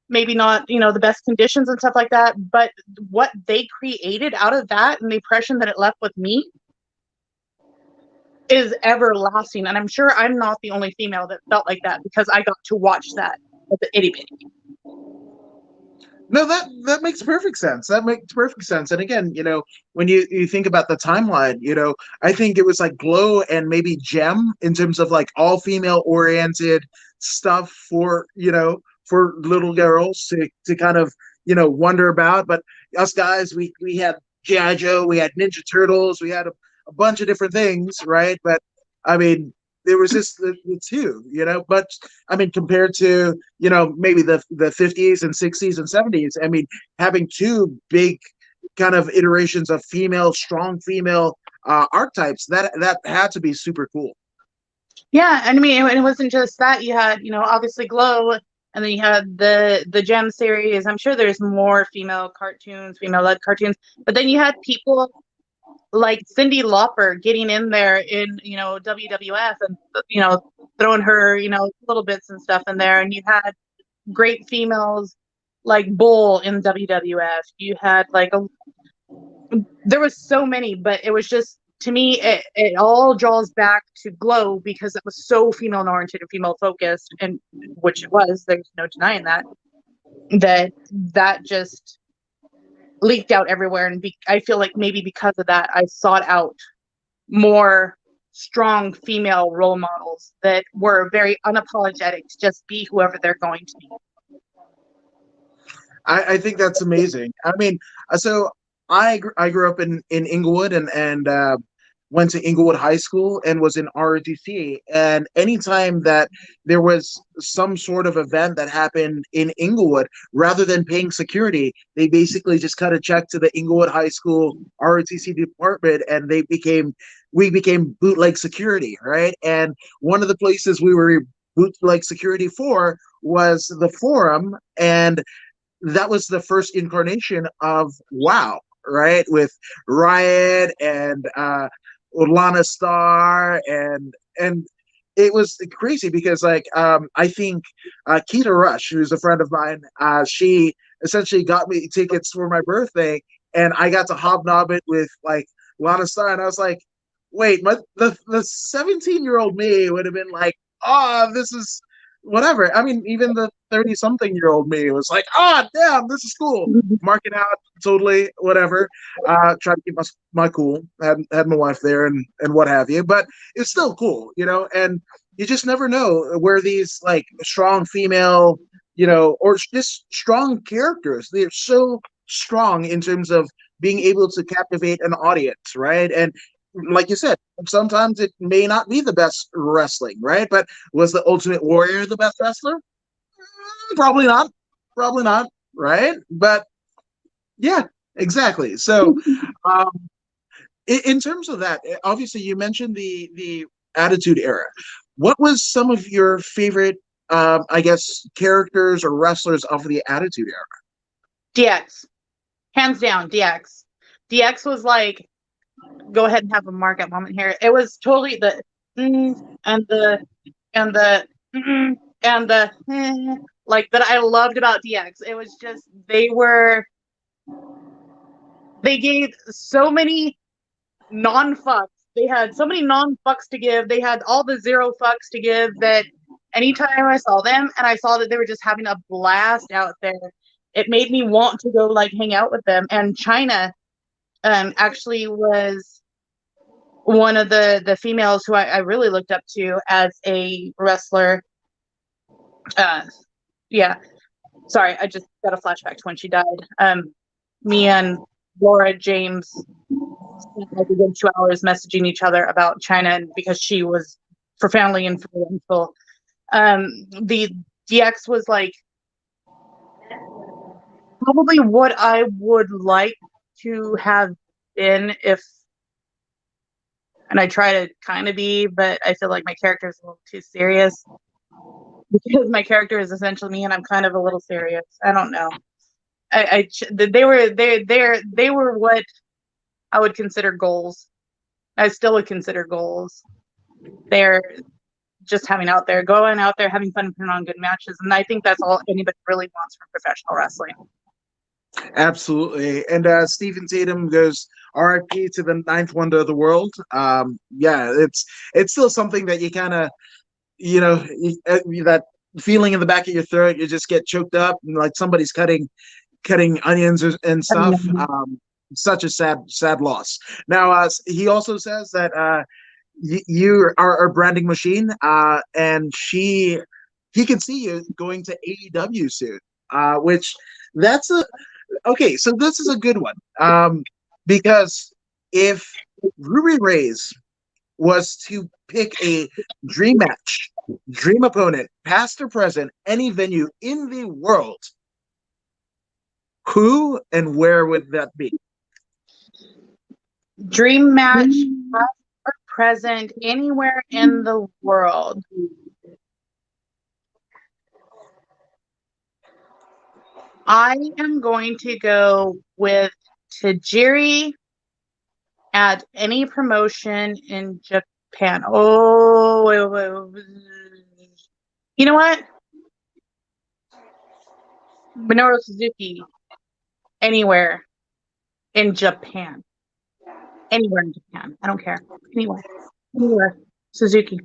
maybe not, the best conditions and stuff like that, but what they created out of that and the impression that it left with me is everlasting. And I'm sure I'm not the only female that felt like that because I got to watch that at the itty bitty. No, that makes perfect sense. That makes perfect sense. And again, when you think about the timeline, I think it was like Glow and maybe Gem in terms of like all female oriented stuff for little girls to kind of wonder about. But us guys, we had G.I. Joe, we had Ninja Turtles, we had a bunch of different things, right? But I mean, there was just the two, but I mean, compared to, maybe the 50s and 60s and 70s, I mean, having two big kind of iterations of strong female archetypes, that had to be super cool. Yeah. And I mean, it wasn't just that. You had, obviously Glow, and then you had the Gem series. I'm sure there's more female led cartoons, but then you had people like Cyndi Lauper getting in there in, WWF and, throwing her, little bits and stuff in there. And you had great females like Bull in WWF. You had there was so many, but it was just, to me, it all draws back to Glow because it was so female oriented and female focused, and which it was, there's no denying that just leaked out everywhere. And I feel like maybe because of that, I sought out more strong female role models that were very unapologetic to just be whoever they're going to be. I think that's amazing. I mean, so I grew up in Inglewood and went to Inglewood High School and was in ROTC. And anytime that there was some sort of event that happened in Inglewood, rather than paying security, they basically just cut a check to the Inglewood High School ROTC department, and we became bootleg security, right? And one of the places we were bootleg security for was the Forum, and that was the first incarnation of WoW, right? With Riot and Lana Star, and it was crazy because I think Keita Rush, who's a friend of mine, she essentially got me tickets for my birthday, and I got to hobnob it with like Lana Star, and I was like, wait, the 17-year-old me would have been like, oh, this is whatever. I mean, even the 30-something-year-old me was like, oh, damn, this is cool. Mark it out, totally, whatever. Try to keep my cool. Had my wife there and what have you, but it's still cool, and you just never know where these like strong female, or just strong characters, they're so strong in terms of being able to captivate an audience, right? And like you said, sometimes it may not be the best wrestling, right? But was the Ultimate Warrior the best wrestler? Probably not. Probably not, right? But yeah, exactly. So, in terms of that, obviously you mentioned the Attitude Era. What was some of your favorite, I guess, characters or wrestlers of the Attitude Era? DX, hands down, DX. DX was like, go ahead and have a market moment here. It was totally the and the and the like that I loved about DX. It was just they gave so many non-fucks. They had so many non-fucks to give. They had all the zero fucks to give that anytime I saw them and I saw that they were just having a blast out there, it made me want to go like hang out with them. And China actually was one of the females who I really looked up to as a wrestler. Yeah. Sorry, I just got a flashback to when she died. Me and Laura James spent like a good 2 hours messaging each other about China because she was profoundly influential. The DX was like probably what I would like to have been if, and I try to kind of be, but I feel like my character is a little too serious because my character is essentially me and I'm kind of a little serious. I don't know. They were what I would consider goals. I still would consider goals. They're just going out there, having fun, and putting on good matches, and I think that's all anybody really wants from professional wrestling. Absolutely. And Stephen Tatum goes RIP to the ninth wonder of the world. Yeah, it's still something that you kind of, that feeling in the back of your throat, you just get choked up and like somebody's cutting onions and stuff. Such a sad loss. Now, he also says that you are a branding machine, and he can see you going to AEW soon, which that's okay. So this is a good one, because if Ruby Raze was to pick a dream match, dream opponent, past or present, any venue in the world, who and where would that be? Dream match, past or present, anywhere in the world. I am going to go with Tajiri at any promotion in Japan. Oh, wait. You know what? Minoru Suzuki, anywhere in Japan. Anywhere in Japan. I don't care. Anywhere. Suzuki.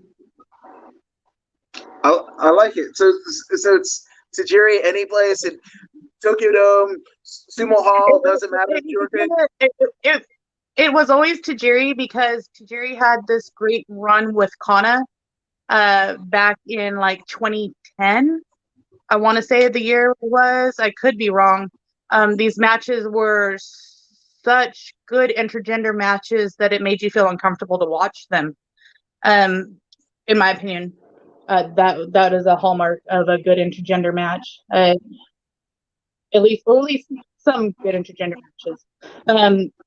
I like it. So it's Tajiri any place in Tokyo Dome, Sumo Hall, doesn't matter. It was always Tajiri because Tajiri had this great run with Kana back in like 2010. I want to say the year was. I could be wrong. These matches were such good intergender matches that it made you feel uncomfortable to watch them. In my opinion, that is a hallmark of a good intergender match. At least some good intergender matches.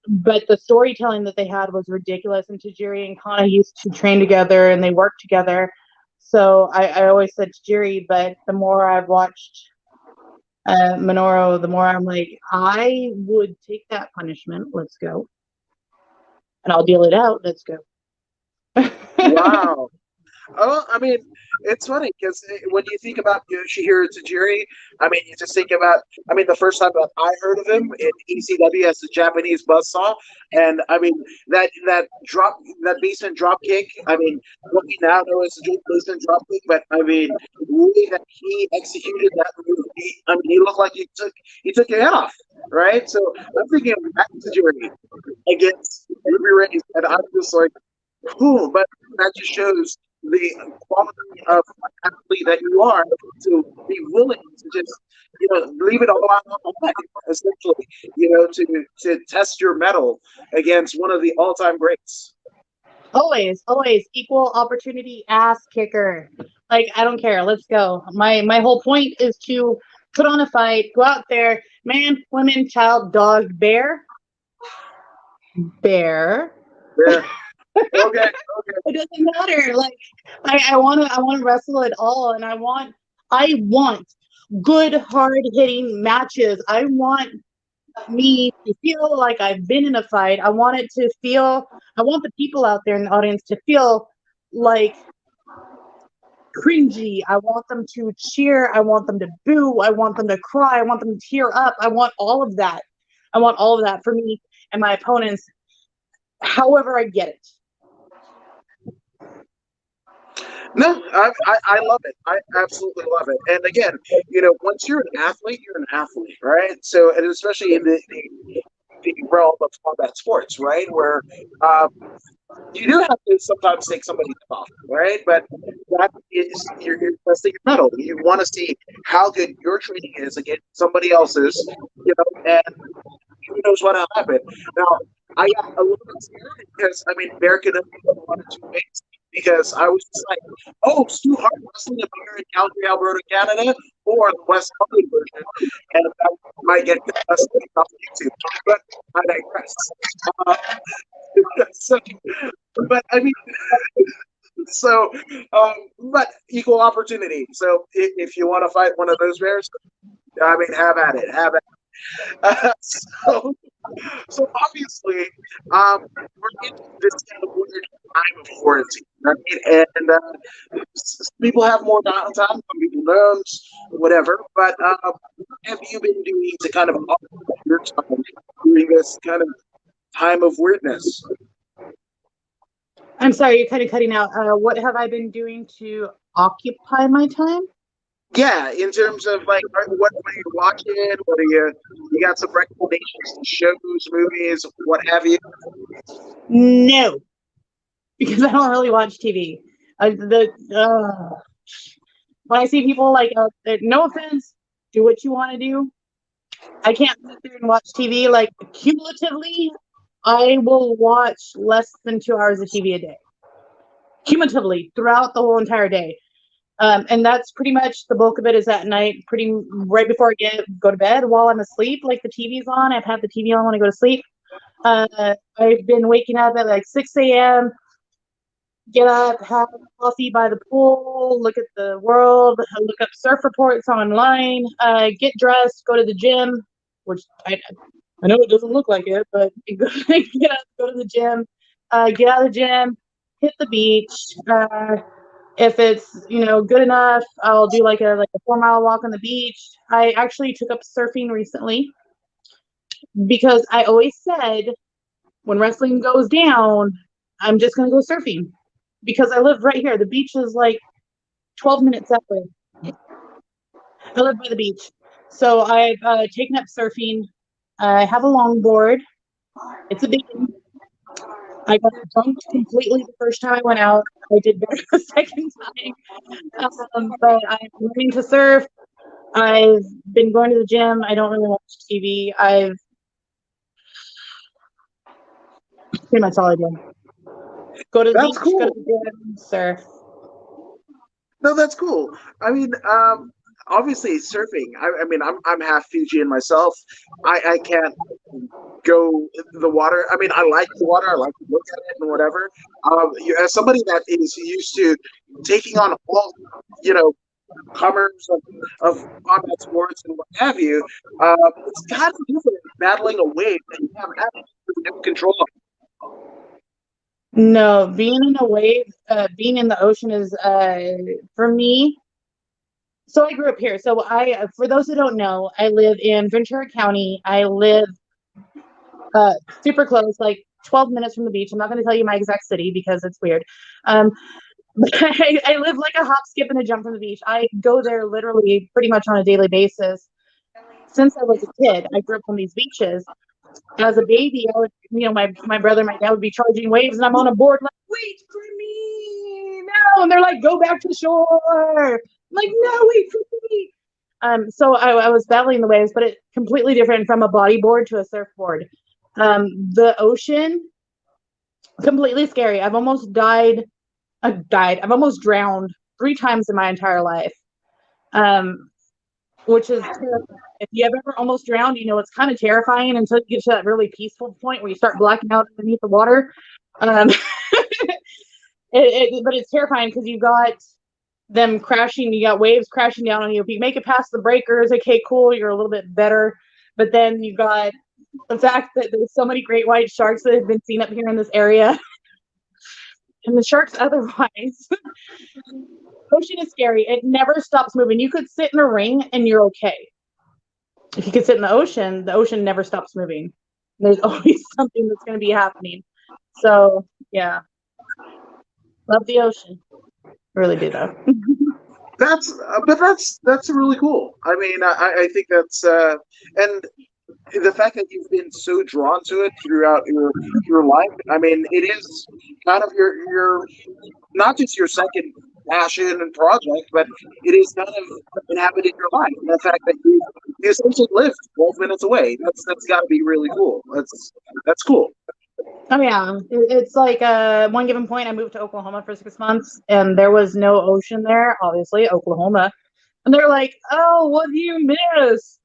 But the storytelling that they had was ridiculous, and Tajiri and Kana used to train together and they worked together. So I always said Tajiri, but the more I've watched Minoru, the more I'm like, I would take that punishment. Let's go. And I'll deal it out. Let's go. Wow. Oh, I mean, it's funny because when you think about Yoshihiro Tajiri, I mean, you just think about, I mean, the first time that I heard of him in ECW as the Japanese buzzsaw, and I mean, that basement drop kick, I mean, what we now know as the basement drop kick, but I mean, the way that he executed that move, I mean, he looked like he took it off, right? So I'm thinking of that Tajiri against Ruby Raze, and I'm just like, cool, but that just shows the quality of athlete that you are to be willing to just leave it all out on the line, essentially, to test your mettle against one of the all-time greats. Always equal opportunity ass kicker. Like, I don't care. Let's go. My whole point is to put on a fight, go out there, man, woman, child, dog, bear. Okay. It doesn't matter. Like, I want to wrestle it all, and I want good hard hitting matches. I want me to feel like I've been in a fight. I want the people out there in the audience to feel like cringy. I want them to cheer. I want them to boo. I want them to cry. I want them to tear up. I want all of that. I want all of that for me and my opponents, however I get it. No, I love it. I absolutely love it. And again, once you're an athlete, you're an athlete, right? So, and especially in the realm of combat sports, right, where you do have to sometimes take somebody off, right? But that is you're testing your metal. You want to see how good your training is against somebody else's, and who knows what'll happen. Now, I got a little bit scared because Bear could have gone one or two ways because I was just like, oh, Stu Hart wrestling up here in Calgary, Alberta, Canada, or the West Coast version, and that might get us off YouTube. But I digress. So, but so, but equal opportunity. So if you want to fight one of those bears, have at it. Have at it. So obviously, we're in this kind of weird time of quarantine, right? And people have more downtime, some people don't, whatever. But have you been doing to kind of occupy your time during this kind of time of weirdness? I'm sorry, you're kind of cutting out. What have I been doing to occupy my time? Yeah, in terms of like what are you watching? What are you got some recommendations to shows, movies, what have you? No, because I don't really watch TV. When I see people like, no offense, do what you want to do. I can't sit there and watch TV. Like cumulatively, I will watch less than 2 hours of TV a day. Cumulatively throughout the whole entire day. And that's pretty much the bulk of it is at night, pretty right before I go to bed while I'm asleep. Like the TV's on. I've had the TV on when I go to sleep. I've been waking up at like 6 a.m., get up, have coffee by the pool, look at the world, look up surf reports online, get dressed, go to the gym, which I know it doesn't look like it, but get up, go to the gym, get out of the gym, hit the beach. If it's good enough, I'll do like a 4-mile walk on the beach. I actually took up surfing recently because I always said when wrestling goes down, I'm just gonna go surfing because I live right here. The beach is like 12 minutes that way. I live by the beach, so I've taken up surfing. I have a longboard. It's a big one. I got dunked completely the first time I went out. I did better the second time. But I'm learning to surf. I've been going to the gym. I don't really watch TV. I've pretty much all I do. Go to the beach, Cool. go to the gym, surf. No, that's cool. Obviously surfing. I'm half Fijian myself. I can't go in the water. I like the water. I like to look at it and whatever. As somebody that is used to taking on all, comers of combat sports and what have you, it's kind of different battling a wave that you have no control of. No, being in a wave, being in the ocean is for me. So I grew up here. So for those who don't know, I live in Ventura County. I live super close, like 12 minutes from the beach. I'm not going to tell you my exact city because it's weird. But I live like a hop, skip, and a jump from the beach. I go there literally pretty much on a daily basis. Since I was a kid, I grew up on these beaches. As a baby, I would, my brother, my dad would be charging waves, and I'm on a board like, wait for me, no, and they're like, go back to the shore. I'm like, no, wait for me. So I was battling the waves, but it's completely different from a bodyboard to a surfboard. The ocean, completely scary. I've almost died. I've almost drowned 3 times in my entire life. Which is terrifying. If you have ever almost drowned, it's kind of terrifying until you get to that really peaceful point where you start blacking out underneath the water. But it's terrifying because you got them crashing, you got waves crashing down on you. If you make it past the breakers, okay, cool, you're a little bit better. But then you got the fact that there's so many great white sharks that have been seen up here in this area. And the sharks otherwise. Ocean is scary. It never stops moving. You could sit in a ring and you're okay. If you could sit in the ocean never stops moving. There's always something that's going to be happening. So, yeah. Love the ocean. Really do, though. That's really cool. I mean, I think that's and the fact that you've been so drawn to it throughout your life. I mean, it is kind of your not just your second passion and project, but it is kind of inhabited your life. And the fact that you essentially live 12 minutes away. That's got to be really cool. That's cool. Oh yeah, it's like one given point. I moved to Oklahoma for 6 months, and there was no ocean there. Obviously, Oklahoma, and they're like, "Oh, what do you miss?"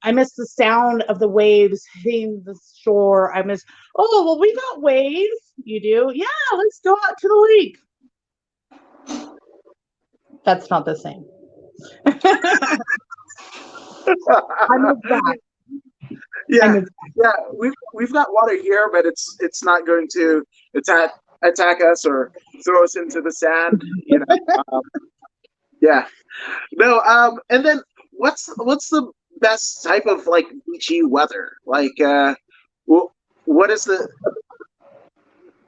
I miss the sound of the waves hitting the shore. I miss. Oh well, we got waves. You do? Yeah, let's go out to the lake. That's not the same. I miss that. Yeah, yeah, we've got water here, but it's not going to attack us or throw us into the sand. You know, yeah. No, and then what's the best type of like beachy weather? Like, what is the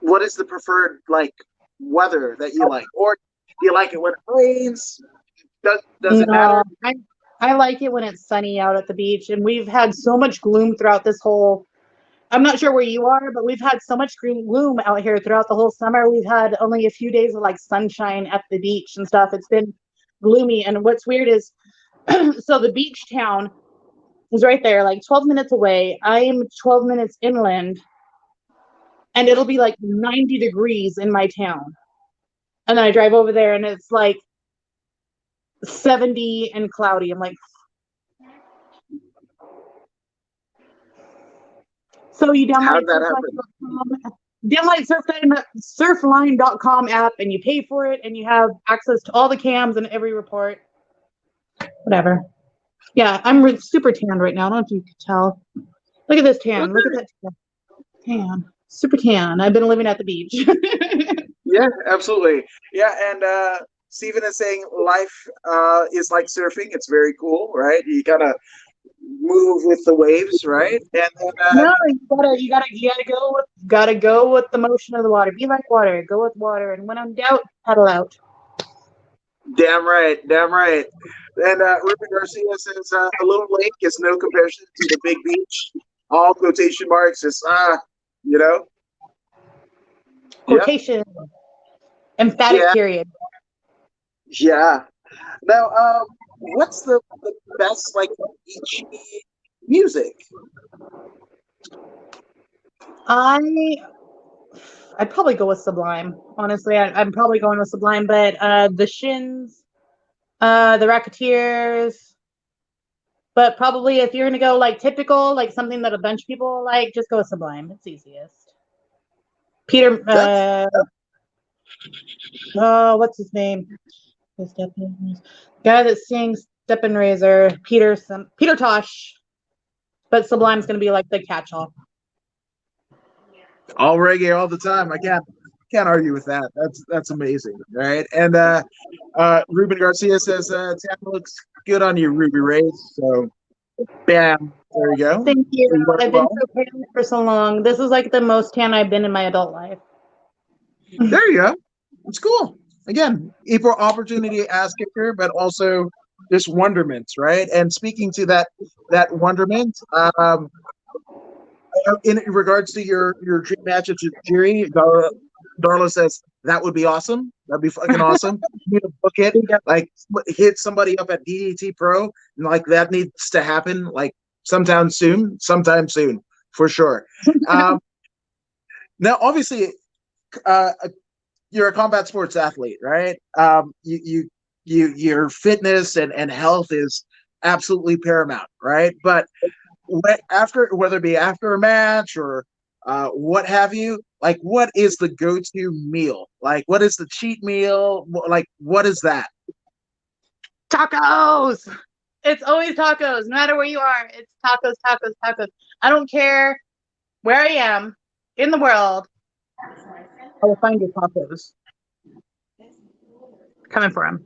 what is the preferred like weather that you like, or do you like it when it rains? Does it matter? No, I like it when it's sunny out at the beach, and we've had so much gloom throughout this whole. I'm not sure where you are, but we've had so much gloom out here throughout the whole summer. We've had only a few days of like sunshine at the beach and stuff. It's been gloomy, and what's weird is, so the beach town is right there, like 12 minutes away. I am 12 minutes inland, and it'll be like 90 degrees in my town, and then I drive over there, and it's like 70 and cloudy. I'm like, so you How download did that happen? surfline.com app, and you pay for it, and you have access to all the cams and every report. Whatever. Yeah, I'm super tanned right now. I don't know if you can tell. Look at this tan. Look at that tan. Super tan. I've been living at the beach. Yeah, absolutely. Yeah, and Steven is saying life is like surfing. It's very cool, right? You gotta move with the waves, right? And then No, you gotta go with the motion of the water. Be like water. Go with water. And when I'm doubt, paddle out. damn right, damn right. And Ruben Garcia says a little lake is no comparison to the big beach. All quotation marks is you know. Quotation. Emphatic Yeah, period. yeah. Now, what's the best like beach music? I'd probably go with Sublime. Honestly, I'm probably going with Sublime, but the Shins, the Racketeers, but probably if you're gonna go like typical, like something that a bunch of people like, just go with Sublime. It's easiest. Peter, That's oh, what's his name? Guy that sings Step and Razor, Peter Tosh, but Sublime's gonna be like the catch-all. all reggae all the time. I can't argue with that. That's amazing, right? And Ruben Garcia says, "Tam looks good on you, Ruby Raze." So, bam, there you go. Thank you. You work I've been well. so tan for so long. This is like the most tan I've been in my adult life. There you go. It's cool. Again, equal opportunity ass kicker, but also just wonderment, right? And speaking to that wonderment, in regards to your dream match at Tajiri, Darla says that would be awesome. That'd be fucking awesome. You need to book it, like hit somebody up at DDT Pro, and like that needs to happen, like sometime soon, for sure. Now, obviously, you're a combat sports athlete, right? Your fitness and health is absolutely paramount, right? But whether it be after a match or what have you, like what is the go-to meal? Like what is the cheat meal? Like what is that? Tacos. It's always tacos, no matter where you are. It's tacos, tacos, tacos. I don't care where I am in the world. I will find your tacos. Coming for him.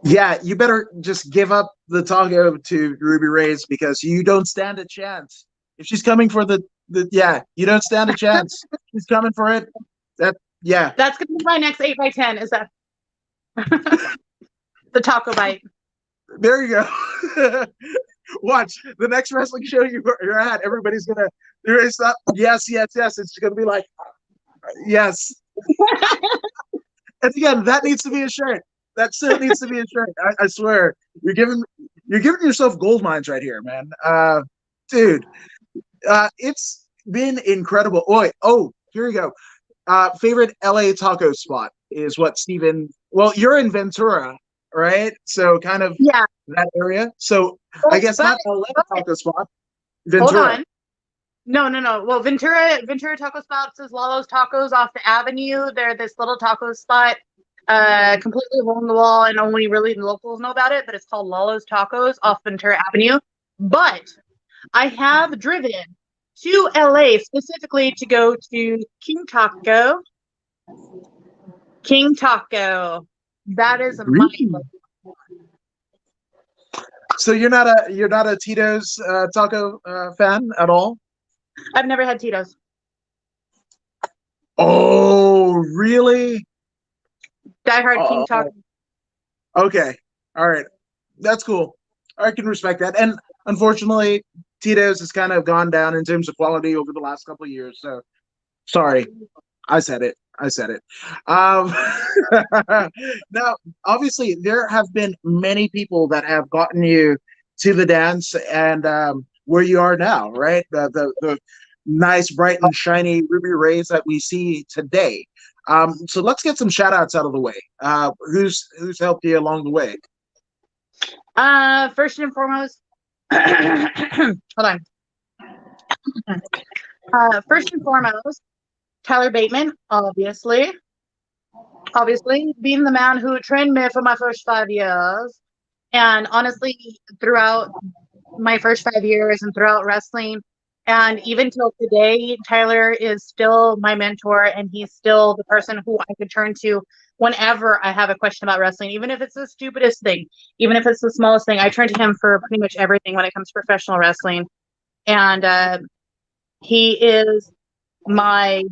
Yeah, you better just give up the taco to Ruby Raze because you don't stand a chance. If she's coming for the you don't stand a chance. She's coming for it. Yeah. That's gonna be my next 8x10. Is that the taco bite? There you go. Watch the next wrestling show you're at. Everybody's gonna. It's not. Yes, yes, yes. It's gonna be like, yes. And again, that needs to be a shirt. That still needs to be a shirt. I swear, you're giving yourself gold mines right here, man. Dude, it's been incredible. Oh, here we go. Favorite LA taco spot is what Steven. Well, you're in Ventura, right? So kind of that area. So I guess not LA taco spot. Ventura. Hold on. No. Well, Ventura Taco Spots is Lalo's Tacos off the avenue. They're this little taco spot, completely hole in the wall, and only really the locals know about it. But it's called Lalo's Tacos off Ventura Avenue. But I have driven to LA specifically to go to King Taco. King Taco. That is my. So you're not a Tito's taco fan at all? I've never had Tito's. Oh, really? Diehard King Taco. Okay. All right. That's cool. I can respect that. And unfortunately, Tito's has kind of gone down in terms of quality over the last couple of years. So sorry. I said it. Now, obviously, there have been many people that have gotten you to the dance and where you are now, right? The nice, bright, and shiny Ruby Raze that we see today. So let's get some shout outs out of the way. Who's helped you along the way? First and foremost, hold on. First and foremost, Tyler Bateman, obviously, being the man who trained me for my first 5 years. And honestly, throughout my first 5 years and throughout wrestling, and even till today, Tyler is still my mentor, and he's still the person who I could turn to whenever I have a question about wrestling, even if it's the stupidest thing, even if it's the smallest thing. I turn to him for pretty much everything when it comes to professional wrestling. And he is my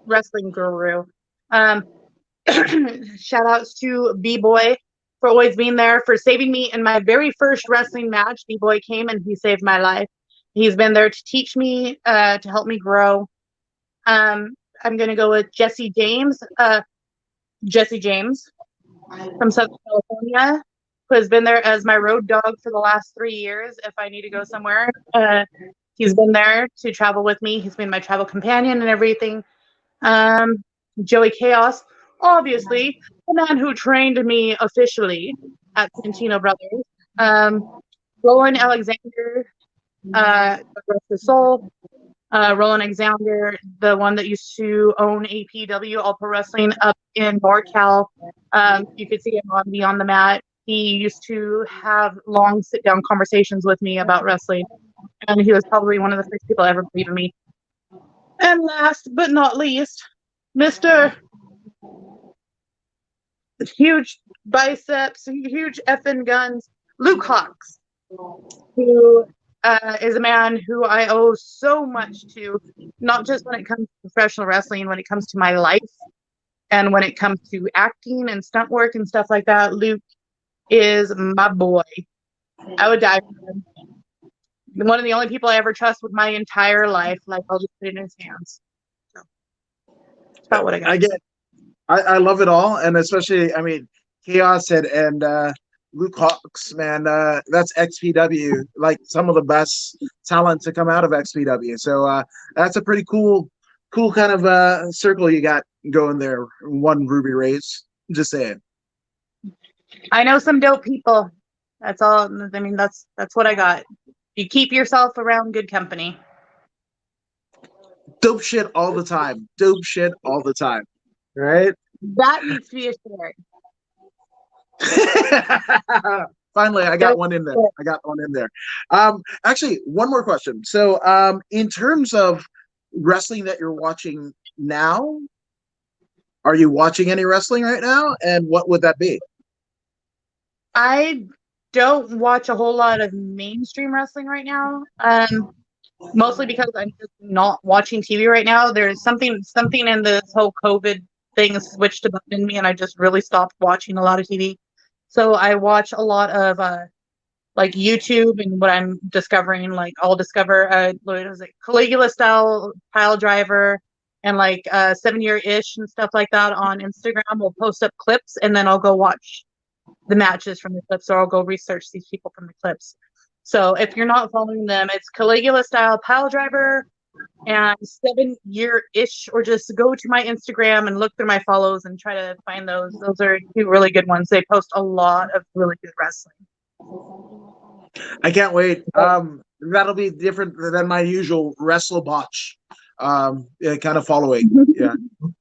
wrestling guru. Shout outs to B-Boy for always being there, for saving me in my very first wrestling match. B-Boy came and he saved my life. He's been there to teach me, to help me grow. I'm going to go with Jesse James from Southern California, who has been there as my road dog for the last 3 years. If I need to go somewhere, he's been there to travel with me. He's been my travel companion and everything. Joey Chaos, obviously, the man who trained me officially at Santino Brothers. Roland Alexander, rest his soul. Roland Alexander, the one that used to own APW, All Pro Wrestling, up in NorCal. You could see him on Beyond the Mat. He used to have long sit-down conversations with me about wrestling, and he was probably one of the first people ever believed in me. And last but not least, Mr. Huge biceps, huge effing guns, Luke Hawks, who is a man who I owe so much to, not just when it comes to professional wrestling, when it comes to my life, and when it comes to acting and stunt work and stuff like that. Luke is my boy. I would die for him. One of the only people I ever trust with my entire life. Like, I'll just put it in his hands. So, that's about what I got. I love it all, and especially, I mean, Chaos and Luke Hawks, man, that's XPW, like some of the best talent to come out of XPW. So that's a pretty cool kind of circle you got going there. One Ruby Raze, just saying. I know some dope people. That's all. I mean, that's what I got. You keep yourself around good company. Dope shit all the time. Dope shit all the time. Right? That needs to be a shirt. Finally, I got one in there. Actually, one more question. So, in terms of wrestling that you're watching now, Are you watching any wrestling right now? And what would that be? I don't watch a whole lot of mainstream wrestling right now. Mostly because I'm just not watching TV right now. There's something in this whole COVID thing switched about in me, and I just really stopped watching a lot of TV. So I watch a lot of like YouTube, and what I'm discovering, like I'll discover what is it, Caligula style pile driver, and like 7 Year ish and stuff like that on Instagram. We'll post up clips, and then I'll go watch the matches from the clips, or I'll go research these people from the clips. So if you're not following them, it's Caligula style pile driver and 7 Year ish, or just go to my Instagram and look through my follows and try to find those. Those are two really good ones. They post a lot of really good wrestling. I can't wait. That'll be different than my usual wrestle botch. Yeah, kind of following. Yeah,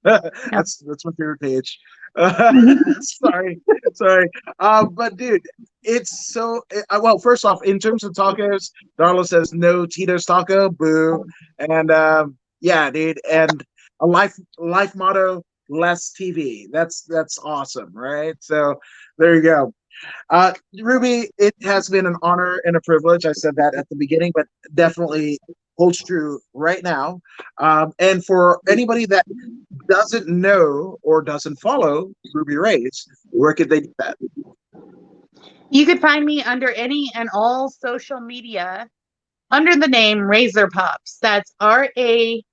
that's my favorite page. Sorry, sorry. But dude, it's so well. First off, in terms of tacos, Darla says no Tito's taco, boo, and yeah, dude, and a life motto: less TV. That's awesome, right? So there you go. Ruby, it has been an honor and a privilege. I said that at the beginning, but definitely holds true right now. And for anybody that doesn't know or doesn't follow Ruby Raze, where could they do that? You could find me under any and all social media under the name Razor Pops. That's RAZERPOPS.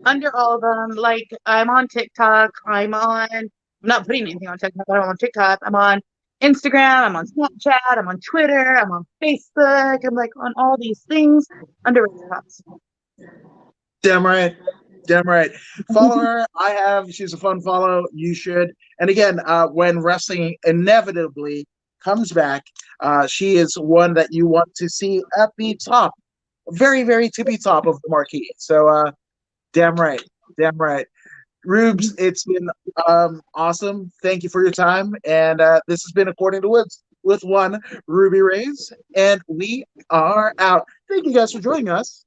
Under all of them, like I'm on TikTok. I'm not putting anything on TikTok, but I'm on TikTok. I'm on Instagram. I'm on Snapchat. I'm on Twitter. I'm on Facebook. I'm like on all these things under Razor Pops. Damn right. Damn right. Follow her. She's a fun follow. You should. And again, when wrestling inevitably comes back, she is one that you want to see at the top, very, very tippy top of the marquee. So, damn right. Damn right. Rubes, it's been awesome. Thank you for your time. And this has been According to Woods with one Ruby Raze. And we are out. Thank you guys for joining us.